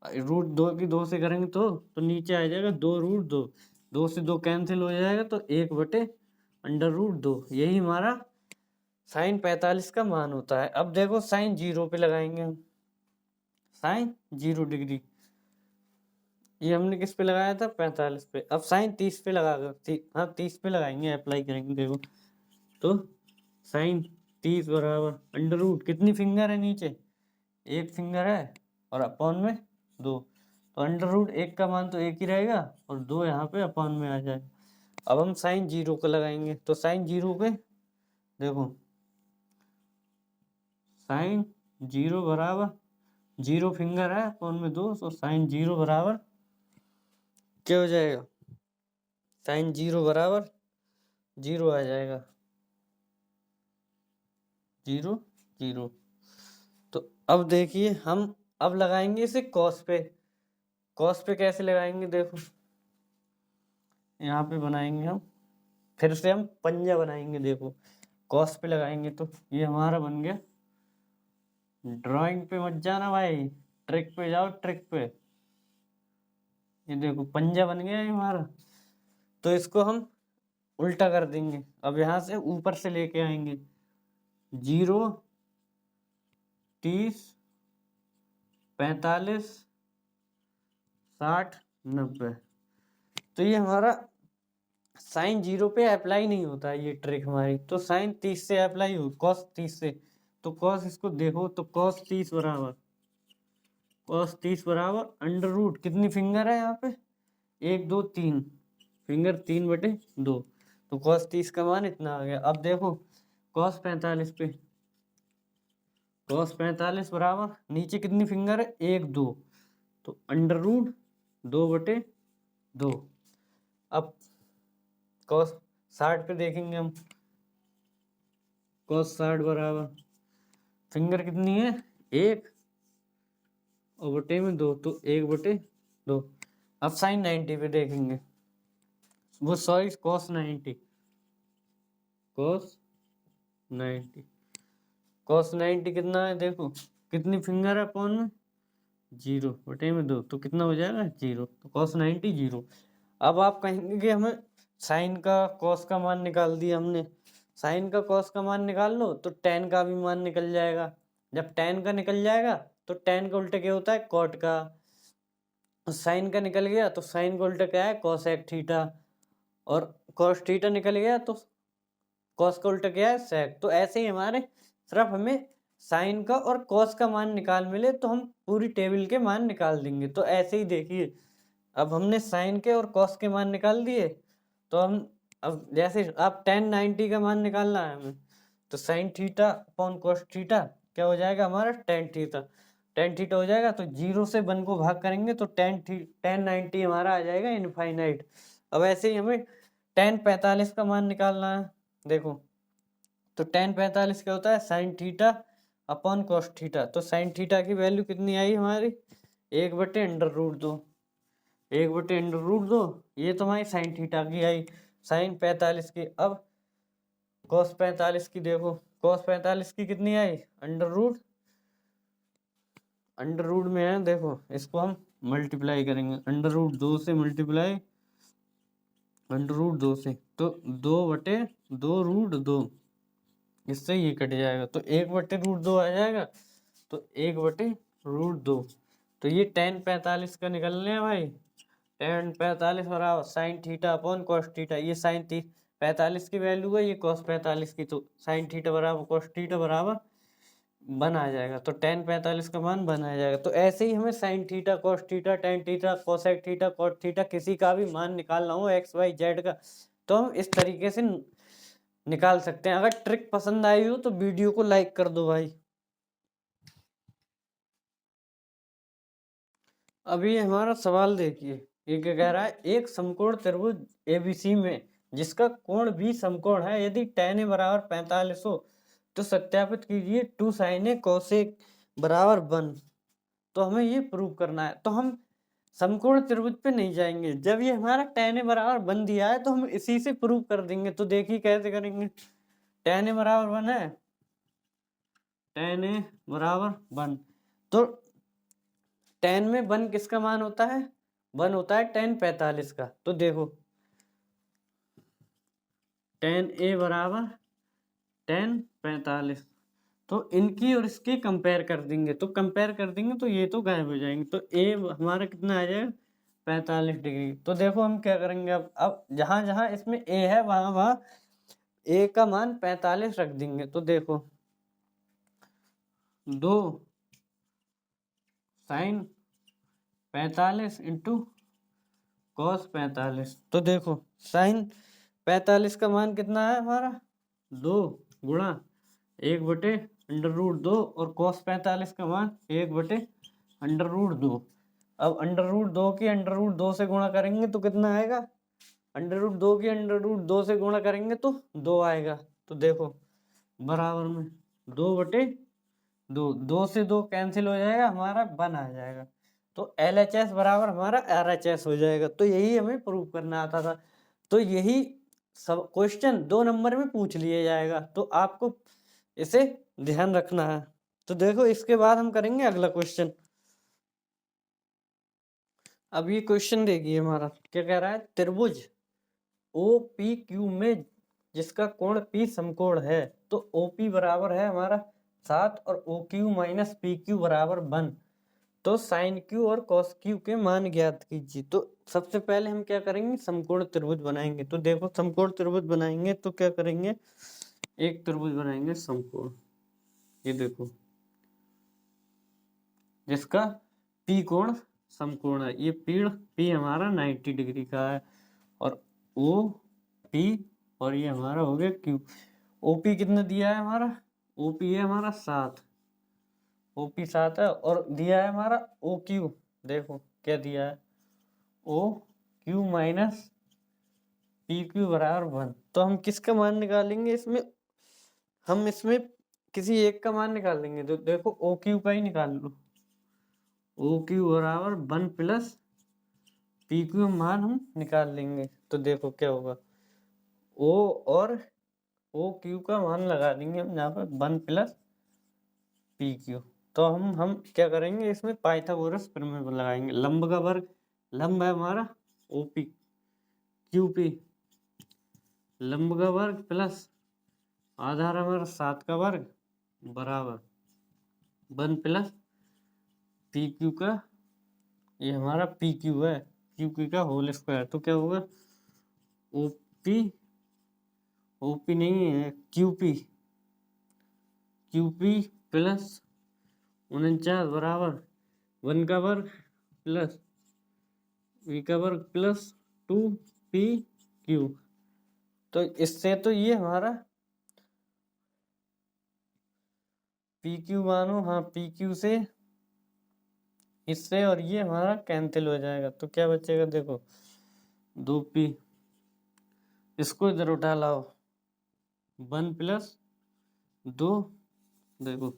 रूट 2 की 2 से करेंगे तो नीचे आ जाएगा 2√2, 2 से 2 कैंसिल हो जाएगा तो 1/√2। यही हमारा साइन 45 का मान होता है। अब देखो साइन 0 पे लगाएंगे हम, साइन 0 डिग्री, ये हमने किस पे लगाया था, 45 पे। अब साइन 30 पे लगा कर, हाँ 30 पे लगाएंगे, अप्लाई करेंगे। देखो तो साइन 30 बराबर अंडर रूट, कितनी फिंगर है नीचे, 1 फिंगर है, और अपॉन में 2। तो अंडर रूट 1 का मान तो 1 ही रहेगा, और 2 यहाँ पे अपॉन में आ जाए। अब हम साइन 0 को लगाएंगे। तो साइन 0 पे देखो साइन 0 बराबर 0 फिंगर है, अपॉन में 2, तो साइन 0 बराबर क्या हो जाएगा, साइन 0 बराबर 0 आ जाएगा, 0 0। तो अब देखिए हम अब लगाएंगे इसे कॉस पे। कॉस पे कैसे लगाएंगे, देखो यहाँ पे बनाएंगे हम, फिर से हम पंजा बनाएंगे। देखो कॉस पे लगाएंगे तो ये हमारा बन गया, ड्राइंग पे मत जाना भाई, ट्रिक पे जाओ, ट्रिक पे। ये देखो पंजा बन गया ये हमारा। तो इसको हम उल्टा कर देंगे। अब यहाँ से ऊपर से लेके आएंगे, 0 30 45 60 90। तो ये हमारा साइन 0 पे अप्लाई नहीं होता है ये ट्रिक हमारी। तो साइन 30 से अप्लाई हो, कॉस 30 से। तो कॉस इसको देखो तो कॉस 30 बराबर अंडर रूट, कितनी फिंगर है यहाँ पे, 1 2 3 फिंगर, 3/2। तो कॉस 30 का मान इतना आ गया। अब देखो कॉस 45 पे, कॉस 45 बराबर नीचे कितनी फिंगर है, 1 2, तो अंडर रूट 2/2। अब कॉस 60 पे देखेंगे हम, कॉस 60 बराबर फिंगर कितनी है, 1 और बटे में 2, तो 1/2। अब साइन 90 पे देखेंगे, वो सॉरी कॉस 90, कॉस 90, कॉस 90 कितना है, देखो कितनी फिंगर है अपॉन में, 0/2, तो कितना हो जाएगा 0, तो कॉस 90 0। अब आप कहेंगे कि हमें साइन का कॉस का मान निकाल दिया हमने, साइन का कॉस का मान निकाल लो तो टेन का भी मान निकल जाएगा। जब टेन का निकल जाएगा तो टेन का उल्टा क्या होता है, कॉट का। साइन का निकल गया तो साइन का उल्टा क्या है, कोसेक थीटा। और कॉस थीटा निकल गया तो कॉस का उल्टा क्या है, सेक। तो ऐसे ही हमारे सिर्फ हमें साइन का और कॉस का मान निकाल मिले तो हम पूरी टेबल के मान निकाल देंगे। तो ऐसे ही देखिए, अब हमने साइन के और कॉस के मान निकाल दिए, तो हम अब जैसे आप tan 90 का मान निकालना है हमें, तो sign theta upon cos theta क्या हो जाएगा हमारा, tan थीटा हो जाएगा। तो 0 से 1 को भाग करेंगे तो tan 90 हमारा आ जाएगा इनफाइनाइट। अब ऐसे ही हमें tan 45 का मान निकालना है। देखो तो tan 45 क्या होता है, sign theta upon cos theta. तो साइन थीटा की वैल्यू कितनी आई हमारी, 1/√2, 1/√2। ये तो हमारी साइन थीटा की आई, साइन 45 की। अब कॉस 45 की देखो, कॉस 45 की कितनी आई, अंडर रूट में है, देखो इसको हम मल्टीप्लाई करेंगे, √2 से मल्टीप्लाई √2 से, तो 2/2√2, इससे ये कट जाएगा तो 1/√2 आ जाएगा, तो 1/√2। तो ये tan 45 का निकलने हैं भाई, tan 45 बराबर sign theta upon cos theta. ये साइन 45 की वैल्यू है, ये कॉस 45 की, तो साइन थीटा बराबर कॉस थीटा बराबर 1 आ जाएगा। तो tan 45 का मान 1 आ जाएगा। तो ऐसे ही हमें sine theta, cos theta, tan theta, cosec theta, cot theta, किसी का भी मान निकालना हो एक्स वाई जेड का, तो हम इस तरीके से निकाल सकते हैं। अगर ट्रिक पसंद आई हो तो वीडियो को लाइक कर दो भाई। अभी हमारा सवाल देखिए, ये क्या कह रहा है, एक समकोण त्रिभुज एबीसी में जिसका कोण भी समकोण है, यदि tan a बराबर 45 हो तो सत्यापित कीजिए 2 sin a cos a बराबर 1। तो हमें ये प्रूव करना है। तो हम समकोण त्रिभुज पे नहीं जाएंगे, जब ये हमारा tan a बराबर 1 दिया है तो हम इसी से प्रूव कर देंगे। तो देखिए कैसे करेंगे, tan a बराबर 1 है, tan a बराबर 1, तो tan में 1 किसका मान होता है, 1 होता है tan 45 का। तो देखो tan a बराबर tan 45, तो इनकी और इसकी कंपेयर कर देंगे, तो कंपेयर कर देंगे तो ये तो गायब हो जाएंगे। तो a हमारा कितना आ जाएगा, 45 डिग्री। तो देखो हम क्या करेंगे, अब जहां जहां इसमें a है वहां वहां a का मान 45 रख देंगे। तो देखो 2 साइन 45 इंटू कॉस 45। तो देखो साइन 45 का मान कितना है हमारा, 2 गुणा 1/√2, और कॉस 45 का मान 1/√2। अब √2 की √2 से गुणा करेंगे तो कितना आएगा, √2 की √2 से गुणा करेंगे तो 2 आएगा। तो देखो बराबर में 2/2, 2 से 2 कैंसिल हो जाएगा, हमारा 1 आ जाएगा। तो LHS बराबर हमारा RHS हो जाएगा। तो यही हमें प्रूव करना आता था। तो यही सब क्वेश्चन 2 नंबर में पूछ लिया जाएगा, तो आपको इसे ध्यान रखना है। तो देखो इसके बाद हम करेंगे अगला क्वेश्चन। अब ये क्वेश्चन देखिए हमारा क्या कह रहा है, त्रिभुज OPQ में जिसका कोण P समकोण है, तो OP बराबर है हमारा 7 और OQ माइनस PQ बराबर 1। तो साइन क्यू और कॉस क्यू के मान ज्ञात कीजिए। तो सबसे पहले हम क्या करेंगे, समकोण त्रिभुज बनाएंगे। तो देखो समकोण त्रिभुज बनाएंगे तो क्या करेंगे, एक त्रिभुज बनाएंगे समकोण, ये देखो जिसका पी कोण समकोण है। ये पी हमारा 90 डिग्री का है और ओ पी और ये हमारा हो गया क्यू। ओपी कितना दिया है हमारा, ओपी है हमारा 7, ओपी 7 है और दिया है हमारा ओ क्यू, देखो क्या दिया है, O Q minus P Q बराबर 1। तो हम किसका मान निकालेंगे इसमें, हम इसमें किसी एक का मान निकाल लेंगे। तो देखो ओ क्यू का ही निकाल लो, ओ क्यू बराबर 1 प्लस पी क्यू मान हम निकाल लेंगे। तो देखो क्या होगा, ओ और ओ क्यू का मान लगा देंगे हम यहाँ पर 1 प्लस पी क्यू। तो हम क्या करेंगे, इसमें पाइथागोरस प्रमेय लगाएंगे। लंब का वर्ग, लंब है हमारा ओपी, क्यूपी लंब का वर्ग प्लस आधार हमारा 7 का वर्ग बराबर 1 प्लस पी क्यू का, ये हमारा पी क्यू है, क्यू क्यू का होल स्क्वायर। तो क्या होगा, ओपी, ओपी नहीं है क्यूपी, क्यूपी प्लस 49 बराबर 1 का वर्ग प्लस वी का वर्ग प्लस 2 पी क्यू। तो इससे तो ये हमारा पी क्यू मानो, हाँ पी क्यू से इससे और ये हमारा कैंसिल हो जाएगा। तो क्या बचेगा, देखो 2p, इसको इधर उठा लाओ 1 प्लस 2, देखो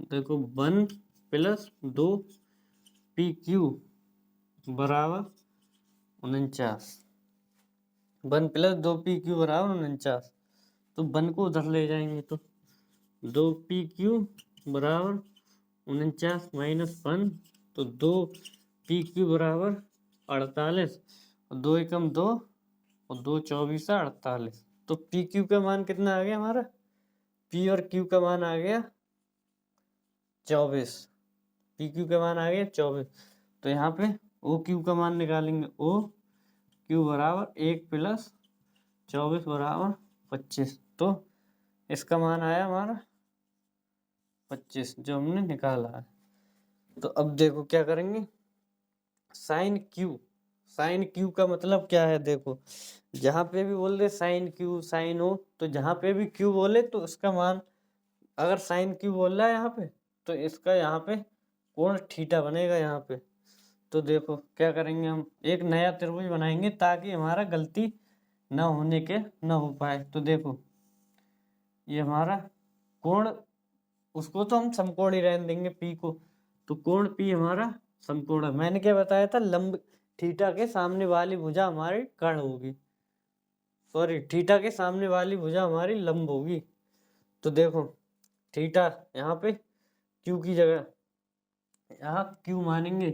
देखो 1 प्लस 2 पी क्यू बराबर 49, 1 प्लस 2 पी क्यू बराबर 49। तो 1 को उधर ले जाएंगे तो 2 पी क्यू बराबर 49 माइनस 1, तो 2 पी क्यू बराबर 48 और 2 एकम 2 और 2 24 48। तो पी क्यू का मान कितना आ गया हमारा, पी और क्यू का मान आ गया 24, पी क्यू का मान आ गया 24। तो यहाँ पे ओ क्यू का मान निकालेंगे, ओ क्यू बराबर 1 प्लस 24 बराबर 25। तो इसका मान आया हमारा 25 जो हमने निकाला है। तो अब देखो क्या करेंगे, साइन क्यू, साइन क्यू का मतलब क्या है, देखो जहाँ पे भी बोल दे साइन क्यू साइन ओ, तो जहाँ पे भी क्यू बोले तो उसका मान, अगर साइन क्यू बोल रहा है यहाँ पे तो इसका यहाँ पे कोण थीटा बनेगा यहाँ पे। तो देखो क्या करेंगे, हम एक नया त्रिभुज बनाएंगे ताकि हमारा गलती ना होने के ना हो पाए। तो देखो ये हमारा कोण, उसको तो हम समकोण ही रहने देंगे पी को। तो कोण पी हमारा समकोण है। मैंने क्या बताया था, लंब थीटा के सामने वाली भुजा हमारी कर्ण होगी, सॉरी थीटा के सामने वाली भुजा हमारी लंब होगी। तो देखो थीटा यहाँ पे क्यू की जगह यहाँ क्यू मानेंगे,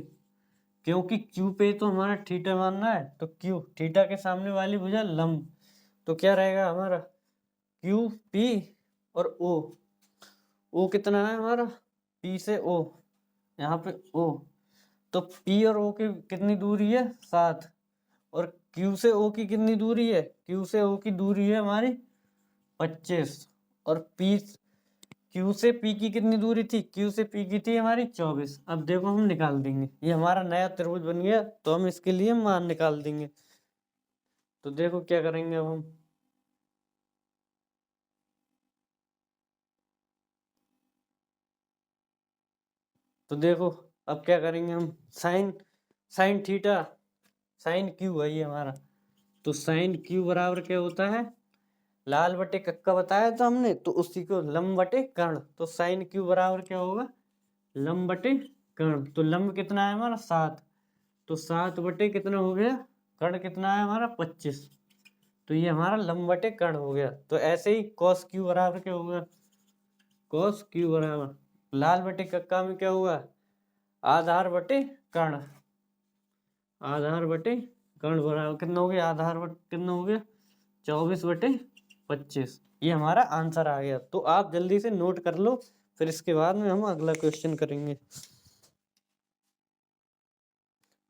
क्योंकि क्यू पे तो हमारा थीटा मानना है। तो क्यू थीटा के सामने वाली भुजा लंब, तो क्या रहेगा हमारा क्यू पी और ओ कितना है हमारा, पी से ओ, यहाँ पे ओ, तो पी और ओ की कितनी दूरी है 7, और क्यू से ओ की कितनी दूरी है, क्यू से ओ की दूरी है हमारी 25, और पी क्यू से पी की कितनी दूरी थी, क्यू से पी की थी हमारी 24। अब देखो हम निकाल देंगे, ये हमारा नया त्रिभुज बन गया तो हम इसके लिए मान निकाल देंगे। तो देखो क्या करेंगे अब हम, तो देखो अब क्या करेंगे हम, sine sine theta sine Q है ये हमारा। तो साइन क्यू बराबर क्या होता है, लाल बटे कक्का बताया था हमने, तो उसी को लंब बटे कर्ण। तो साइन क्यू बराबर क्या होगा, लंब बटे कर्ण। तो लंब कितना है हमारा 7, तो 7 बटे कितना हो गया, कर्ण कितना है हमारा 25। तो ये हमारा लंब बटे कर्ण हो गया। तो ऐसे ही कॉस क्यू बराबर क्या होगा, कॉस क्यू बराबर लाल बटे कक्का में क्या होगा, आधार बटे कर्ण, आधार बटे कर्ण बराबर कितना हो गया, आधार बटे कितना हो गया 24 बटे 25। ये हमारा आंसर आ गया। तो आप जल्दी से नोट कर लो, फिर इसके बाद में हम अगला क्वेश्चन करेंगे।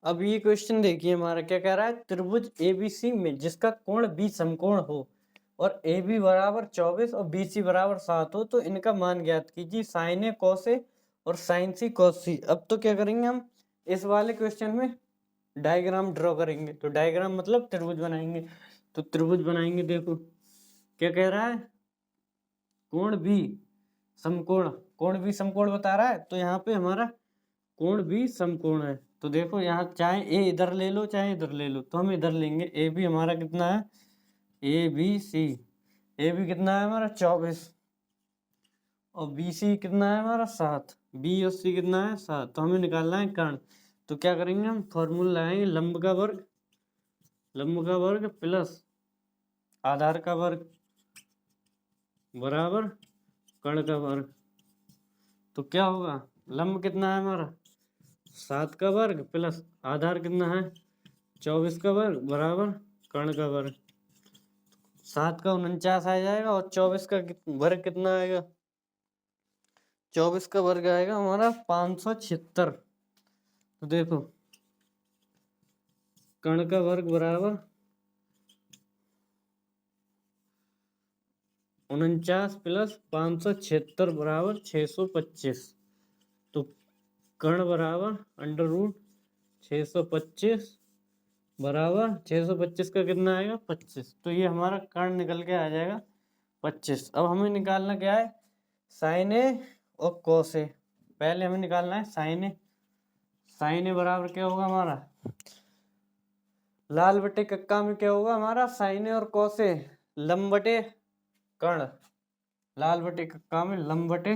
अब ये क्वेश्चन देखिए हमारा क्या कह रहा है, त्रिभुज एबीसी में जिसका कोण बी समकोण हो और ए बी बराबर 24 और बी सी बराबर 7 हो तो इनका मान ज्ञात कीजिए साइन ए कॉस ए और साइन सी कॉस सी। अब तो क्या करेंगे हम इस वाले क्वेश्चन में डायग्राम ड्रॉ करेंगे। तो डायग्राम मतलब त्रिभुज बनाएंगे। तो त्रिभुज बनाएंगे। देखो क्या कह रहा है, कोण बी समकोण, कोण बी समकोण बता रहा है। तो यहाँ पे हमारा कोण बी समकोण है। तो देखो यहाँ चाहे ए इधर ले लो चाहे इधर ले लो, तो हम इधर लेंगे। ए बी हमारा कितना है, A B C, A B कितना है हमारा 24 और बी सी कितना है हमारा 7, बी और सी कितना है 7। तो हमें निकालना है कर्ण। तो क्या करेंगे हम, फॉर्मूला लगाएंगे लंब का वर्ग प्लस आधार का वर्ग बराबर कर्ण का वर्ग। तो क्या होगा, लंब कितना है हमारा 7 का वर्ग प्लस आधार कितना है 24 का वर्ग बराबर कर्ण का वर्ग। 7 का 49 आ जाएगा और 24 का वर्ग कितना आएगा, 24 का वर्ग आएगा हमारा 576। तो देखो कर्ण का वर्ग बराबर 49 प्लस 576 बराबर 625। तो कर्ण बराबर अंडर रूट 625 बराबर 625 का कितना आएगा 25। तो ये हमारा कर्ण निकल के आ जाएगा 25। अब हमें निकालना क्या है, साइन ए और कॉस ए। पहले हमें निकालना है साइन ए। साइन ए बराबर क्या होगा हमारा, लाल बटे कक्का में क्या होगा हमारा साइन ए और कॉस ए, लंब बटे कर्ण, लाल बटे कक्का में लंब बटे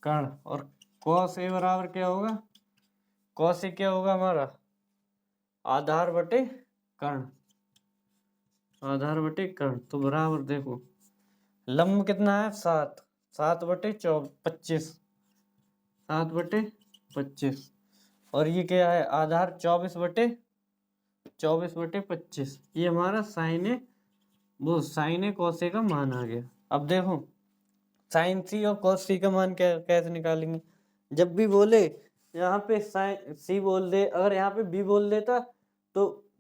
कर्ण। और कॉस ए बराबर क्या होगा, कॉस ए क्या होगा हमारा आधार बटे कर्ण, आधार बटे कर्ण। तो बराबर देखो लंब कितना है 7, 7 बटे 25, 7 बटे 25 और ये क्या है आधार 24 बटे 25। ये हमारा साइन ए वो साइन ए कॉस ए का मान आ गया। अब देखो साइन सी और कॉस सी का मान कैसे निकालेंगे। जब भी बोले यहाँ पे साइन सी बोल दे, अगर यहाँ पे बी बोल देता तो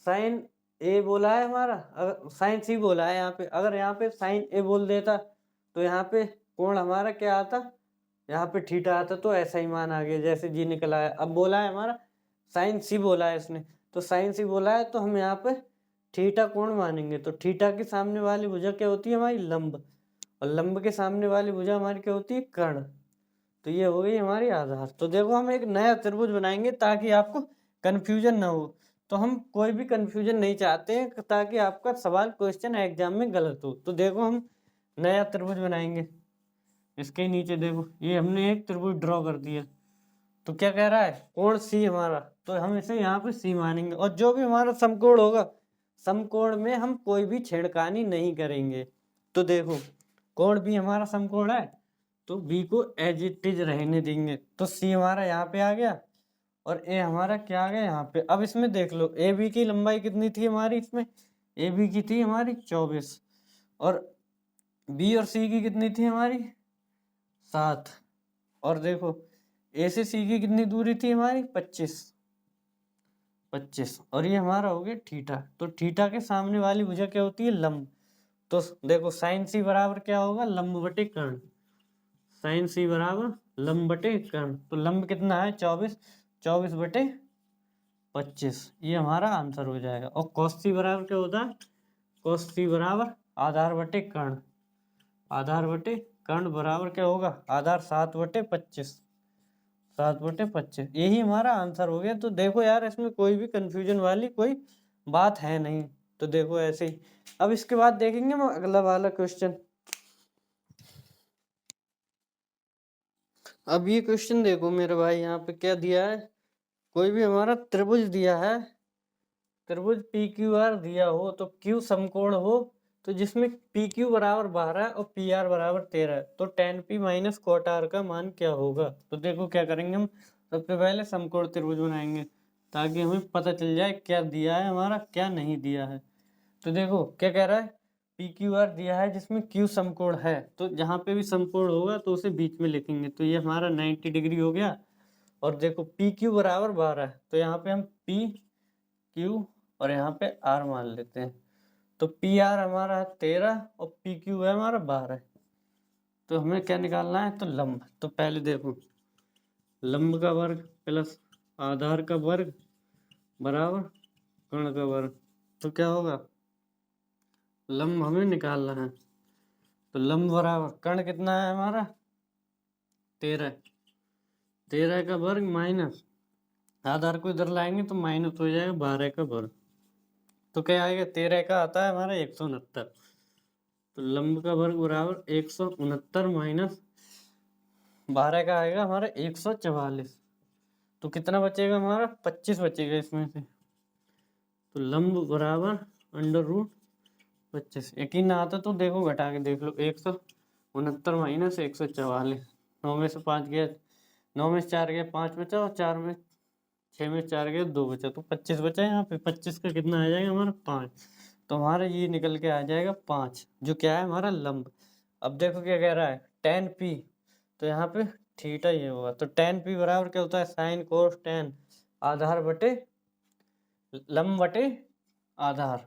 साइन ए बोला है हमारा, अगर साइन सी बोला है यहाँ पे, अगर यहाँ पे साइन ए बोल देता तो यहाँ पे कोण हमारा क्या आता, यहाँ पे थीटा आता। तो ऐसा ही मान आ गया जैसे जी निकला है। अब बोला है हमारा साइन सी बोला है इसने, तो साइन सी बोला है तो हम यहाँ पे थीटा कोण मानेंगे। तो थीटा के सामने वाली भुजा क्या होती है हमारी लंब, और लंब के सामने वाली भुजा हमारी क्या होती है कर्ण। तो ये हो गई हमारी आधार। तो देखो हम एक नया त्रिभुज बनाएंगे ताकि आपको कंफ्यूजन ना हो। तो हम कोई भी कंफ्यूजन नहीं चाहते हैं ताकि आपका सवाल क्वेश्चन एग्जाम में गलत हो। तो देखो हम नया त्रिभुज बनाएंगे। इसके नीचे देखो ये हमने एक त्रिभुज ड्रॉ कर दिया। तो क्या कह रहा है, कोण सी हमारा, तो हम इसे यहाँ पे सी मानेंगे। और जो भी हमारा समकोण होगा, समकोण में हम कोई भी छेड़खानी नहीं करेंगे। तो देखो कोण भी हमारा समकोण है तो बी को एज इट इज रहने देंगे। तो सी हमारा यहाँ पे आ गया और ए हमारा क्या आ गया यहाँ पे। अब इसमें देख लो ए बी की लंबाई कितनी थी हमारी, इसमें ए बी की थी हमारी 24 और बी और सी की कितनी थी हमारी 7। और देखो ए से सी की कितनी दूरी थी हमारी 25 और ये हमारा हो गया थीटा। तो थीटा के सामने वाली भुजा क्या होती है लंब। तो देखो साइन सी बराबर क्या होगा लंब बटे कर्ण, साइन सी बराबर लंब बटे कर्ण। तो लंब कितना है 24 बटे 25, ये हमारा आंसर हो जाएगा। और कॉस सी बराबर क्या होता है, कॉस सी बराबर आधार बटे कर्ण, आधार बटे कर्ण बराबर क्या होगा आधार 7 बटे 25, 7 बटे 25। यही हमारा आंसर हो गया। तो देखो यार इसमें कोई भी कंफ्यूजन वाली कोई बात है नहीं। तो देखो ऐसे ही। अब इसके बाद देखेंगे हम अगला वाला क्वेश्चन। अब ये क्वेश्चन देखो मेरे भाई, यहाँ पे क्या दिया है, कोई भी हमारा त्रिभुज दिया है, त्रिभुज पी क्यू आर दिया हो तो क्यू समकोण हो तो जिसमें पी क्यू बराबर 12 और पी आर बराबर 13 तो tan p minus cot r का मान क्या होगा। तो देखो क्या करेंगे हम, सबसे पहले समकोण त्रिभुज बनाएंगे ताकि हमें पता चल जाए क्या दिया है हमारा क्या नहीं दिया है। तो देखो क्या कह रहा है, पी क्यू आर दिया है जिसमें क्यू समकोण है, तो जहाँ पे भी समकोण होगा तो उसे बीच में लिखेंगे। तो ये हमारा 90 डिग्री हो गया। और देखो पी क्यू बराबर 12 है, तो यहाँ पे हम पी क्यू और यहाँ पे आर मान लेते हैं। तो पी आर हमारा है 13 और पी क्यू है हमारा 12। तो हमें क्या निकालना है, तो लंब। तो पहले देखो लंब का वर्ग प्लस आधार का वर्ग बराबर कर्ण का वर्ग। तो क्या होगा, लंब हमें निकालना है। तो लंब बराबर कर्ण कितना है हमारा 13, 13 का वर्ग माइनस आधार को इधर लाएंगे तो माइनस हो जाएगा 12 का वर्ग। तो क्या आएगा, 13 का आता है हमारा 169। तो लंब का वर्ग बराबर 169 माइनस 12 का आएगा हमारा 144। तो कितना बचेगा हमारा 25 बचेगा इसमें से। तो लंब बराबर अंडर रूट 25। यकीन ना आता तो देखो घटा के देख लो, 169 माइनस 144, 9 में से 5 गया, 9 में से 4 गया 5 बचा, और 4 में 6 में 4 गया 2 बचा, तो 25 बचा। यहाँ पे 25 का कितना आ जाएगा हमारा 5। तो हमारा ये निकल के आ जाएगा 5, जो क्या है हमारा लंब। अब देखो क्या कह रहा है, tan p, तो यहाँ पे थीटा ये होगा। तो tan p बराबर क्या होता है, साइन कोस tan आधार बटे लंब बटे आधार।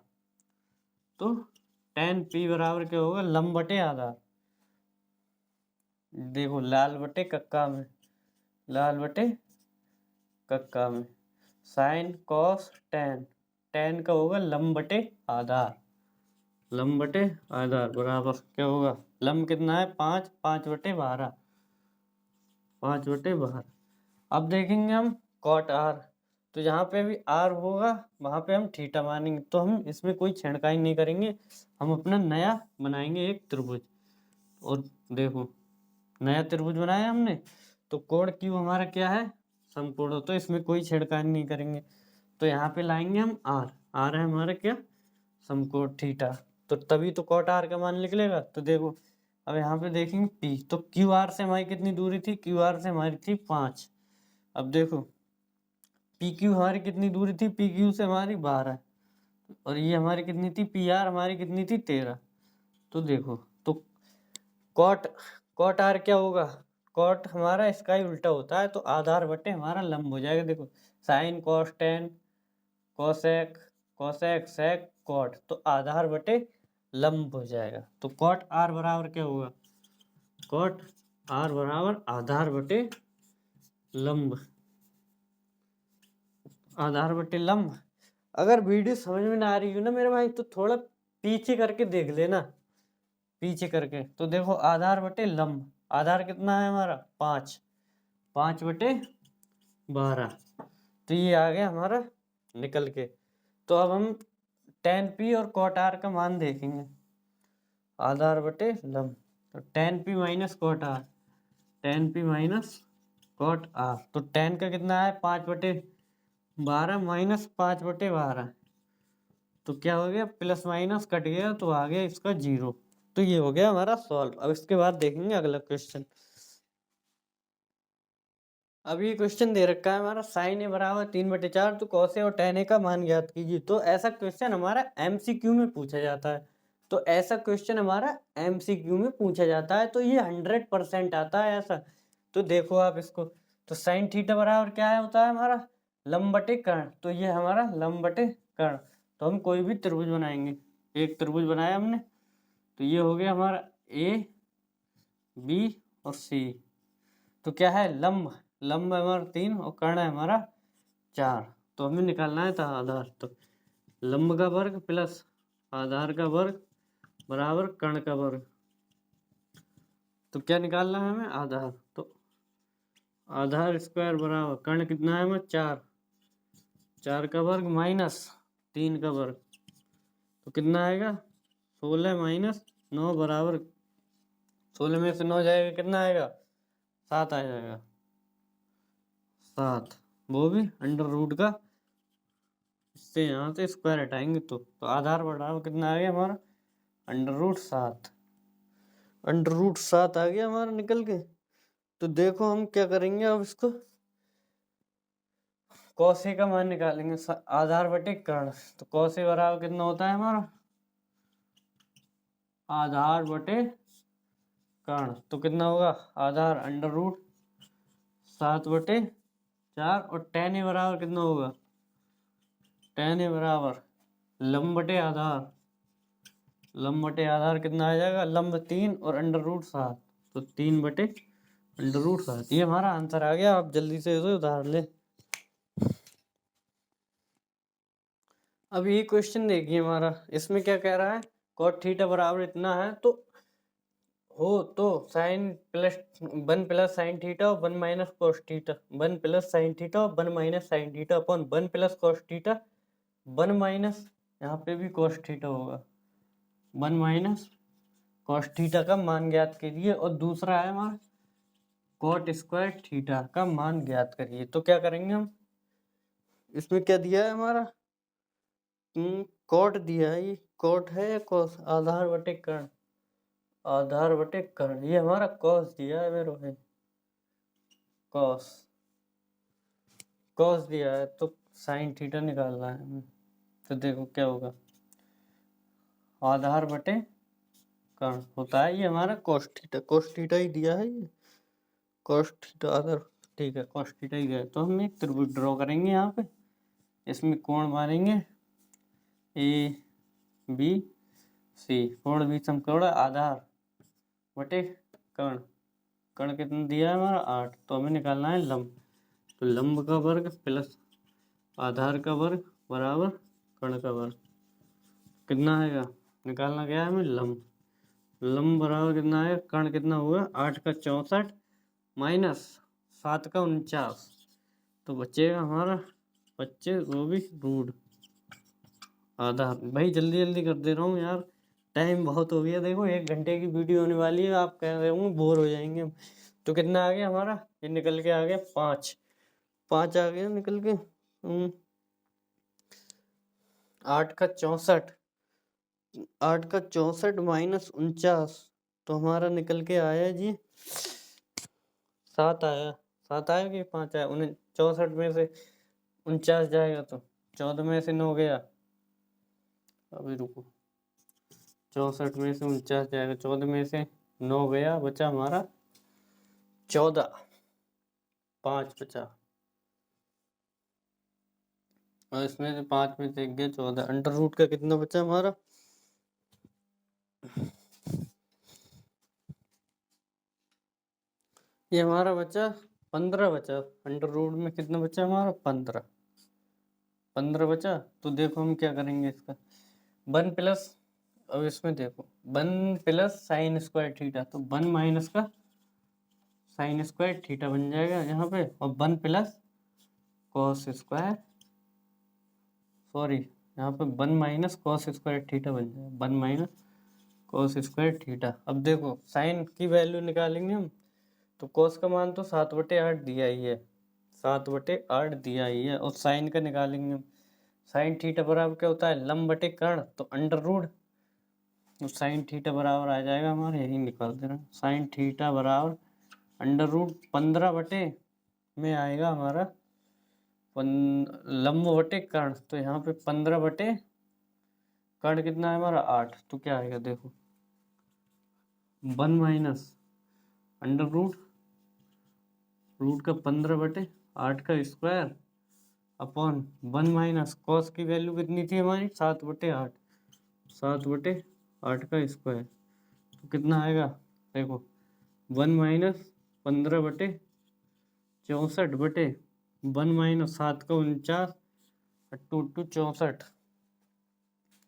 तो tan p बराबर क्या होगा, लंब बटे आधार। देखो लाल बटे कक्का में, लाल बटे कक्का में साइन कॉस tan, tan का होगा लंब बटे आधार, लंब बटे आधार बराबर क्या होगा, लंब कितना है 5, 5 बटे 12, 5 बटे 12। अब देखेंगे हम कॉट आर। तो जहाँ पे भी आर होगा वहाँ पे हम थीटा मानेंगे। तो हम इसमें कोई छेड़खानी नहीं करेंगे, हम अपना नया बनाएंगे एक त्रिभुज। और देखो नया त्रिभुज बनाया हमने, तो कोण क्यू हमारा क्या है, समकोण। तो इसमें कोई छेड़खानी नहीं करेंगे। तो यहाँ पे लाएंगे हम आर, आर है हमारा क्या, समकोण थीटा। तो तभी तो कॉट आर का मान निकलेगा। तो देखो अब यहाँ पे देखेंगे पी, तो क्यू आर से हमारी कितनी दूरी थी, क्यू आर से हमारी थी 5। अब देखो पी क्यू हमारी कितनी दूरी थी, पी क्यू से हमारी 12, और ये हमारी कितनी थी, पी आर हमारी कितनी थी 13। तो देखो तो कॉट कॉट आर क्या होगा, कॉट हमारा इसका ही उल्टा होता है, तो आधार बटे हमारा लंब हो जाएगा। देखो sine cos tan cosec cosec sec cot, तो आधार बटे लंब हो जाएगा। तो कॉट आर बराबर क्या होगा, कॉट आर बराबर आधार बटे लंब, आधार बटे लंब। अगर वीडियो समझ में ना आ रही हो ना मेरे भाई, तो थोड़ा पीछे करके देख लेना, पीछे करके। तो देखो आधार बटे लंब, आधार कितना है हमारा 5, 5 बटे 12। तो ये आ गया हमारा निकल के। तो अब हम tan p और cot r का मान देखेंगे, आधार बटे लंब। तो tan p minus cot r, tan p minus cot r। तो tan का कितना है 5 बटे 12 माइनस 5 बटे 12, तो क्या हो गया, प्लस माइनस कट गया तो आ गया इसका 0। तो ये हो गया हमारा सॉल्व। अब इसके बाद देखेंगे अगला क्वेश्चन। अब ये क्वेश्चन दे रखा है हमारा साइन ए बराबर 3/4, तो कॉस ए और tan ए का मान ज्ञात कीजिए। तो ऐसा क्वेश्चन हमारा एमसीक्यू में पूछा जाता है। तो ऐसा क्वेश्चन हमारा एमसीक्यू में पूछा जाता है, तो ये 100% आता है ऐसा। तो देखो आप इसको, तो साइन थीटा बराबर क्या है होता है हमारा, लंब बटे कर्ण। तो ये हमारा लंब बटे कर्ण। तो हम कोई भी त्रिभुज बनाएंगे, एक त्रिभुज बनाया हमने, तो ये हो गया हमारा ए बी और सी। तो क्या है लंब, लंब है हमारा 3 और कर्ण है हमारा 4। तो हमें निकालना है था आधार। तो लंब का वर्ग प्लस आधार का वर्ग बराबर कर्ण का वर्ग। तो क्या निकालना है हमें, आधार। तो आधार स्क्वायर बराबर कर्ण कितना है हमें 4, 4 का वर्ग माइनस 3 का वर्ग। तो कितना आएगा 16 माइनस 9 बराबर, 16 में से 9 जाएगा कितना आएगा 7 आ जाएगा, 7। वो भी अंडर रूट का, इससे यहाँ से स्क्वायर हटाएंगे तो आधार बराबर कितना आ गया हमारा अंडर रूट 7, अंडर रूट 7 आ गया हमारा निकल के। तो देखो हम क्या करेंगे अब इसको, कॉस ए का मान निकालेंगे आधार बटे कर्ण। तो कॉस ए बराबर कितना होता है हमारा आधार बटे कर्ण, तो कितना होगा आधार अंडर रूट 7/4 और tan ए बराबर कितना होगा, tan ए बराबर लंब बटे आधार, लंब बटे आधार कितना आ जाएगा, लंब 3 और अंडर रूट 7, तो 3/√7। ये हमारा आंसर आ गया। आप जल्दी से इसे उधार ले। अब ये क्वेश्चन देखिए हमारा, इसमें क्या कह रहा है, cot थीटा बराबर इतना है तो sine plus 1 plus sine theta और 1 minus cos theta, 1 plus sine theta और 1 minus sine theta upon 1 plus cos theta 1 minus, यहाँ पे भी कॉस थीटा होगा, 1 माइनस कॉस थीटा का मान ज्ञात कीजिए। और दूसरा है हमारा कॉट स्क्वायर थीटा का मान ज्ञात करिए। तो क्या करेंगे हम, इसमें क्या दिया है हमारा, कॉट दिया है, ये कॉट है या कॉस, आधार बटे कर्ण, आधार बटे कर्ण, ये हमारा कॉस दिया है मेरे भाई, कॉस, कॉस दिया है तो साइन थीटा निकालना है हमें। तो देखो क्या होगा, आधार बटे कर्ण होता है ये हमारा कॉस थीटा ही दिया है, ये कॉस थीटा आधार, ठीक है कॉस थीटा ही दिया है। तो हम एक त्रिभुज ड्रॉ करेंगे यहाँ पे, इसमें कोण मारेंगे ABC, कोण भी समकोण आधार बटे कर्ण, कर्ण कितना दिया है हमारा 8, तो हमें निकालना है लंब, तो लंब का वर्ग प्लस आधार का वर्ग बराबर कर्ण का वर्ग, कितना आएगा, निकालना क्या है हमें लंब, लंब बराबर कितना आएगा, कर्ण कितना हुआ 8 का 64 माइनस 7 का 49, तो बचेगा हमारा 25, वो भी रूट आधार। भाई जल्दी जल्दी कर दे रहा हूँ यार, टाइम बहुत हो गया, देखो 1 घंटे की वीडियो होने वाली है, आप कह रहे होंगे बोर हो जाएंगे। तो कितना आ गया हमारा, ये निकल के आ गया 5 आ गया निकल के, 8 का 64, 8 का 64 माइनस 49, तो हमारा निकल के आया जी 7 आया, 7 आया कि 5 आया, 64 में से 49 जाएगा तो 14 में से 9 गया, अभी रुको, 64 में से 49 जाएगा, 14 में से 9 गया, बचा हमारा 14, 5 बचा, और इसमें से 5 में से 1 गया 14, अंडर रूट का कितना बचा हमारा, ये हमारा बचा 15 बचा, अंडर रूट में कितना बचा हमारा 15 बचा। तो देखो हम क्या करेंगे इसका, 1 प्लस, अब इसमें देखो 1 प्लस साइन स्क्वायर थीटा, तो 1 माइनस का साइन स्क्वायर थीटा बन जाएगा यहाँ पे, और 1 प्लस कॉस स्क्वायर, सॉरी यहाँ पे 1 माइनस कॉस स्क्वायर थीटा बन जाएगा, 1 माइनस कॉस स्क्वायर थीटा। अब देखो साइन की वैल्यू निकालेंगे हम, तो कॉस का मान तो 7/8 दिया ही है, 7/8 दिया ही है, और साइन का निकालेंगे हम, साइन थीटा बराबर क्या होता है, लंब बटे कर्ण, तो अंडर रूट, तो साइन थीटा बराबर आ जाएगा हमारे, यही निकाल दे रहे हैं, साइन थीटा बराबर अंडर रूट 15 बटे में आएगा हमारा लंब बटे कर्ण, तो यहाँ पे 15 बटे कर्ण कितना है हमारा 8, तो क्या आएगा देखो 1 माइनस अंडर रूट का 15/8 का स्क्वायर अपॉन 1 माइनस कॉस की वैल्यू कितनी थी हमारी 7/8, 7/8 का स्क्वायर, तो कितना आएगा देखो 1 माइनस 15/64 बटे 1 माइनस 7 का 49, 2 64,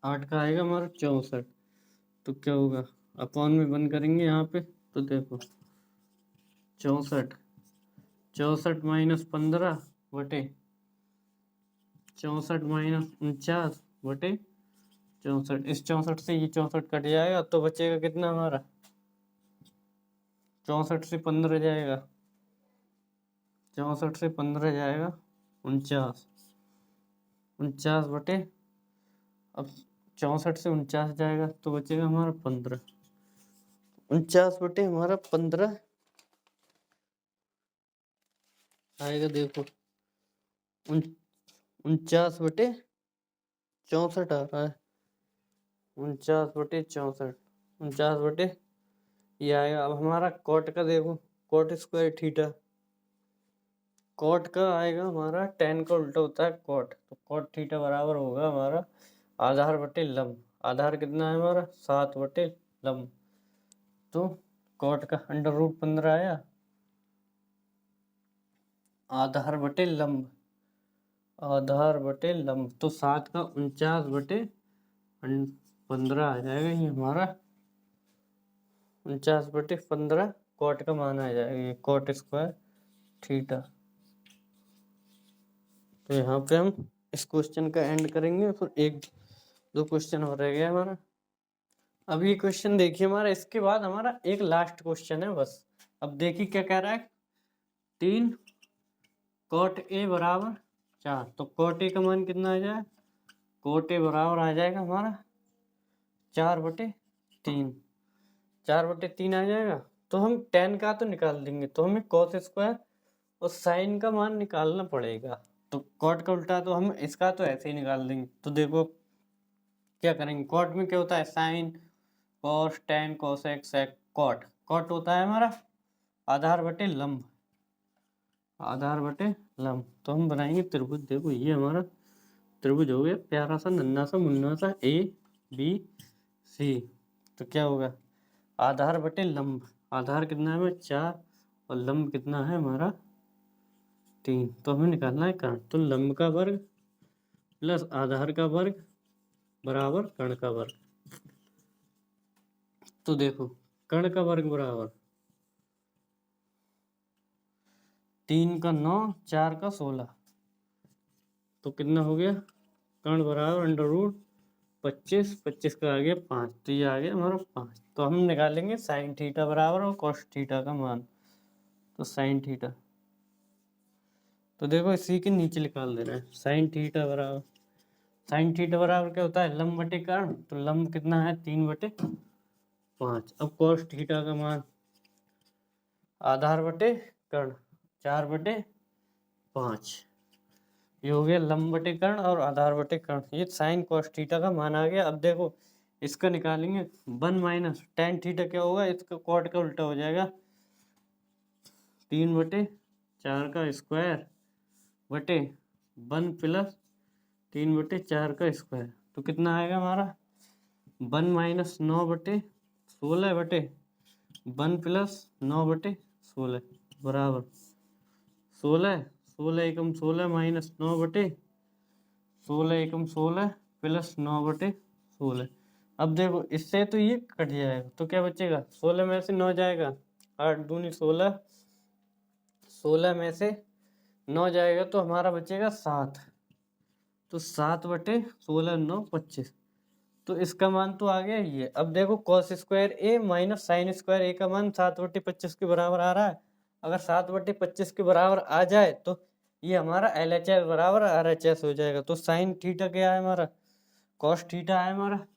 8 का आएगा हमारा 64, तो क्या होगा अपॉन में 1 करेंगे यहाँ पे, तो देखो 64 माइनस 15 बटे 64 माइनस 49 बटे 64, इस 64 से ये 64 कट जाएगा, तो बचेगा कितना हमारा, 64 से 15 जाएगा, 64 से 15 जाएगा 49, 49 बटे, अब 64 से 49 जाएगा तो बचेगा हमारा 15, 49 बटे हमारा 15 आएगा, देखो 49/64 आ रहा है, 49/64, 49 ये आएगा। अब हमारा कॉट का देखो, कॉट स्क्वायर थीटा, कॉट का आएगा हमारा tan का उल्टा होता है कॉट, तो कॉट थीटा बराबर होगा हमारा आधार बटे लंब। आधार कितना है हमारा 7 बटे लंब, तो कॉट का √15 आया आधार बटे लंब, आधार बटे लंब, तो 7 का 49/15 आ जाएगा। ये हमारा 49/15 कॉट का मान आ जाएगा, ये कॉट स्क्वायर थीटा। तो यहाँ पे हम इस क्वेश्चन का एंड करेंगे, फिर 1-2 क्वेश्चन और रह गया हमारा। अब ये क्वेश्चन देखिए हमारा, इसके बाद हमारा एक लास्ट क्वेश्चन है बस। अब देखिए क्या कह रहा है, 3 कॉट ए बराबर 4, तो कॉट ए का मान कितना आ जाए, कॉट ए बराबर आ जाएगा हमारा 4/3, 4/3 आ जाएगा। तो हम tan का तो निकाल देंगे, तो हमें cos स्क्वायर और साइन का मान निकालना पड़ेगा। तो कॉट का उल्टा तो हम इसका तो ऐसे ही निकाल देंगे। तो देखो क्या करेंगे, कॉट में क्या होता है sine, cos, tan, cosec, sec, cot. Cot होता है हमारा आधार बटे लंब, आधार बटे लंब। तो हम बनाएंगे त्रिभुज। देखो ये हमारा त्रिभुज हो गया प्यारा सा नन्ना सा मुन्ना सा ABC। तो क्या होगा आधार बटे लंब, आधार कितना है 4 और लंब कितना है हमारा 3। तो हमें निकालना है कर्ण। तो लंब का वर्ग प्लस आधार का वर्ग बराबर कर्ण का वर्ग। तो देखो कर्ण का वर्ग बराबर 3 का 9, 4 का 16, तो कितना हो गया कर्ण बराबर √25, 25 का आ गया 5, तो ये आ गया हमारा 5। तो हम निकालेंगे साइन थीटा बराबर और कॉस थीटा का मान। तो साइन थीटा, तो देखो इसी के नीचे निकाल देना है साइन थीटा बराबर, साइन थीटा बराबर क्या होता है लंब बटे कर्ण, तो लंब कितना है 3/5। अब कॉस थीटा का मान आधार बटे कर्ण 4/5, ये हो गया लंब बटे कर्ण और आधार बटे कर्ण। ये साइन कॉस थीटा का मान आ गया। अब देखो इसका निकालेंगे 1 - tan थीटा क्या होगा, इसका कॉट का उल्टा हो जाएगा 3/4 का स्क्वायर बटे 1 प्लस 3/4 का स्क्वायर। तो कितना आएगा हमारा 1 - 9/16 बटे 1 प्लस 9/16 बराबर 16, 16 एकम 16 माइनस 9/16 एकम 16 प्लस 9/16। अब देखो इससे तो ये कट जाएगा, तो क्या बचेगा 16 में से 9 जाएगा, 8 दूनी 16, 16 में से 9 जाएगा तो हमारा बचेगा 7। तो 7/16 9 25, तो इसका मान तो आ गया ये। अब देखो cos स्क्वायर ए माइनस साइन स्क्वायर ए का मान 7/25 के बराबर आ रहा है। अगर 7/25 के बराबर आ जाए तो ये हमारा LHS बराबर RHS हो जाएगा। तो साइन थीटा क्या है हमारा, cos थीटा है हमारा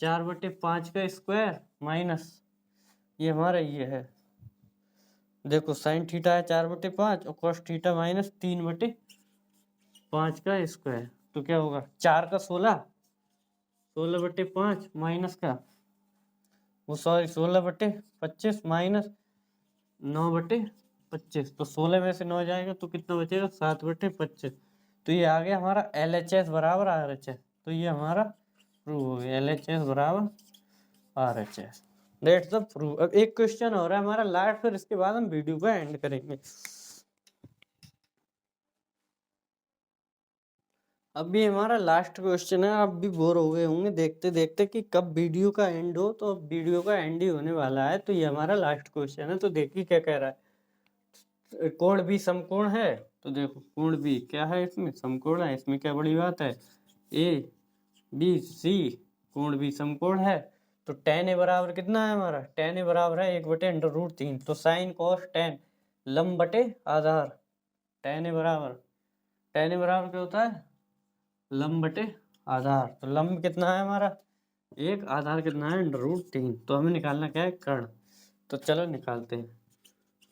4/5 का स्क्वायर माइनस ये हमारा ये है, देखो साइन थीटा है 4/5 और cos थीटा माइनस 3/5 का स्क्वायर। तो क्या होगा 4 का 16, 16/5 माइनस का वो सॉरी 16/25 माइनस 9/25, तो 16 में से 9 जाएगा तो कितना बचेगा 7/25। तो ये आ गया हमारा LHS बराबर RHS। तो ये हमारा प्रूव हो गया LHS बराबर RHS। That's the prove. अब एक क्वेश्चन हो रहा है हमारा लास्ट, फिर इसके बाद हम वीडियो को एंड करेंगे। अब भी हमारा लास्ट क्वेश्चन है। आप भी बोर हो गए होंगे देखते देखते कि कब वीडियो का एंड हो, तो अब वीडियो का एंड ही होने वाला है। तो ये हमारा लास्ट क्वेश्चन है। तो देखिए क्या कह रहा है, कोण भी समकोण है। तो देखो कोण भी क्या है, इसमें समकोण है, इसमें क्या बड़ी बात है ABC, कोण भी समकोण है। तो tan ए बराबर कितना है हमारा, tan ए बराबर है 1/√3। तो साइन कॉस tan लंब बटे आधार, tan ए बराबर क्या होता है लंब बटे आधार। तो लंब कितना है हमारा 1, आधार कितना है √3। तो हमें निकालना क्या है कर्ण। तो चलो निकालते हैं,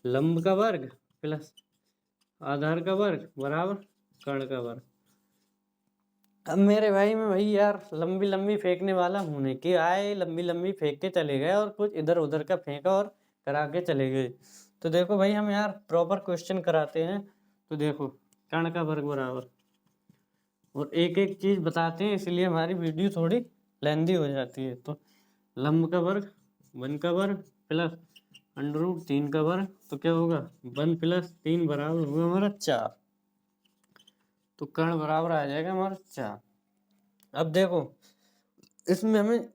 लंब का वर्ग प्लस आधार का वर्ग बराबर कर्ण का वर्ग। अब मेरे भाई में भाई यार लंबी लंबी फेंकने वाला हूँ नहीं कि आए लंबी लंबी फेंक के चले गए और कुछ इधर उधर का फेंका और करा के चले गए। तो देखो भाई हम यार प्रॉपर क्वेश्चन कराते हैं। तो देखो कर्ण का वर्ग बराबर और एक एक चीज बताते हैं, इसलिए हमारी वीडियो थोड़ी लेंदी हो जाती है। तो लंब का वर्ग 1 का वर्ग प्लस √3 का वर्ग, तो क्या होगा 1 + 3 बराबर होगा हमारा 4। तो कर्ण बराबर आ जाएगा हमारा 4। अब देखो इसमें हमें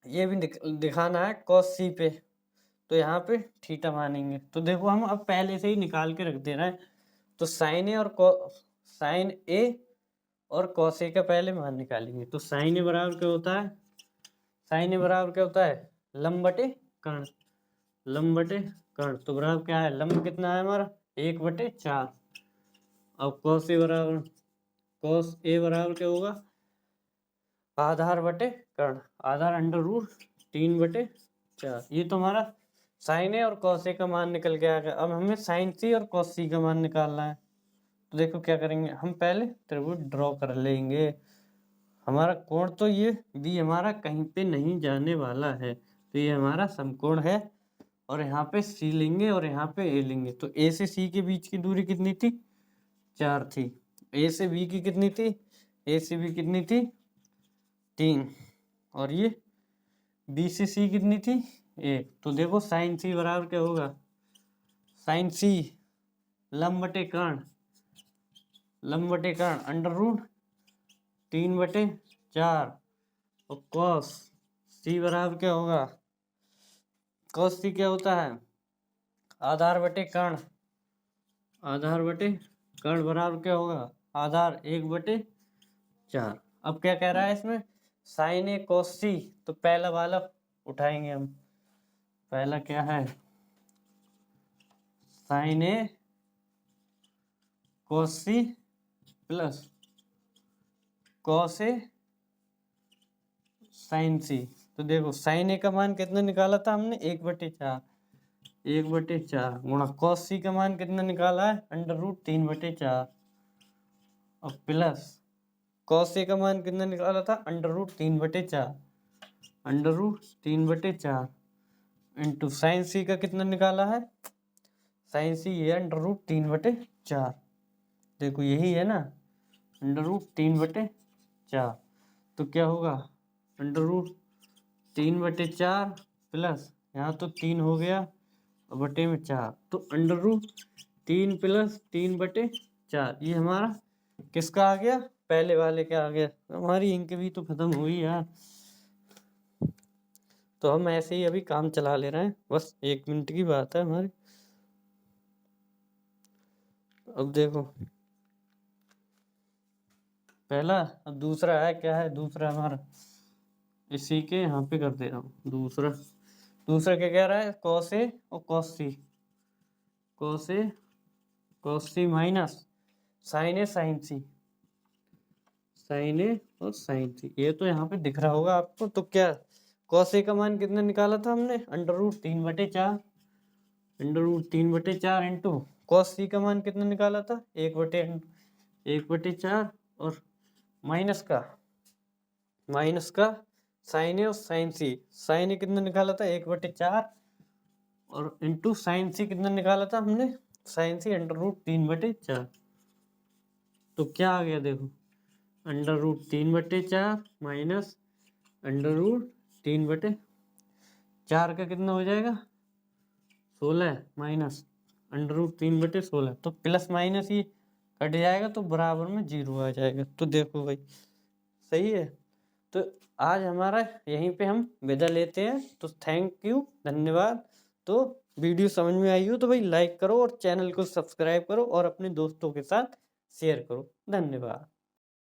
ये भी दिखाना है cos c पे, तो यहाँ पे थीटा मानेंगे। तो देखो हम अब पहले से ही निकाल के रख दे रहे हैं। तो साइन ए और cos a का पहले मान निकालेंगे। तो साइन ए बराबर क्या होता है, साइन ए बराबर क्या होता है लंब बटे कर्ण, लंब बटे कर्ण। तो बराबर क्या है, लंब कितना है हमारा 1/4। अब cos a बराबर क्या होगा आधार बटे कर्ण, आधार √3/4। ये तो हमारा साइन ए और cos a का मान निकल के आ गया। अब हमें साइन सी और cos c का मान निकालना है। तो देखो क्या करेंगे, हम पहले त्रिभुज ड्रॉ कर लेंगे। हमारा कोण तो ये बी हमारा कहीं पे नहीं जाने वाला है, तो ये हमारा समकोण है। और यहाँ पे सी लेंगे और यहाँ पे ए लेंगे। तो ए से सी के बीच की दूरी कितनी थी 4 थी। ए से बी की कितनी थी, ए से बी कितनी थी 3। और ये बी से सी कितनी थी 1। तो देखो साइन सी बराबर क्या होगा, साइन सी लंब बटे कर्ण, लंब बटे कर्ण √3/4। और cos c बराबर क्या होगा, cos c क्या होता है आधार बटे कर्ण, आधार बटे कर्ण बराबर क्या होगा आधार 1/4। अब क्या कह रहा है इसमें साइन ए cos c, तो पहला वाला उठाएंगे हम। पहला क्या है sine A cos c plus cos a sine C. तो देखो साइन ए का मान कितना निकाला था हमने 1/4, 1/4 गुणा cos c का मान कितना निकाला है √3/4 और प्लस cos a का मान कितना निकाला था √3/4, √3/4 इंटू साइन सी का कितना निकाला है, साइन सी ये √3/4। देखो यही है ना √3/4। तो क्या होगा √3/4 प्लस यहाँ तो 3 हो गया बटे में 4, तो √3 + 3/4 ये हमारा किसका आ गया, पहले वाले का आ गया। हमारी इंक भी तो खत्म हुई यार। तो हम ऐसे ही अभी काम चला ले रहे हैं, बस 1 मिनट की बात है हमारी। अब देखो पहला, अब दूसरा है क्या है, दूसरा हमारा इसी के यहाँ पे कर दे रहा हूँ। दूसरा क्या कह रहा है cos a और cos c, cos a cos c minus sine A sine C, sine A और साइन सी। ये तो यहाँ पे दिख रहा होगा आपको। तो क्या cos a का मान कितना निकाला था हमने √3/4, √3/4 इंटू cos c का मान कितना निकाला था 1/4 और माइनस का साइन ए और साइन सी। साइन ए कितना निकाला था 1/4 और इंटू साइन सी कितना निकाला था हमने साइन सी √3/4। तो क्या आ गया देखो √3/4 माइनस √3/4 का कितना हो जाएगा 16 माइनस √3/16। तो प्लस माइनस ये कट जाएगा तो बराबर में 0 आ जाएगा। तो देखो भाई सही है। तो आज हमारा यहीं पे हम विदा लेते हैं। तो थैंक यू, धन्यवाद। तो वीडियो समझ में आई हो तो भाई लाइक करो और चैनल को सब्सक्राइब करो और अपने दोस्तों के साथ शेयर करो। धन्यवाद।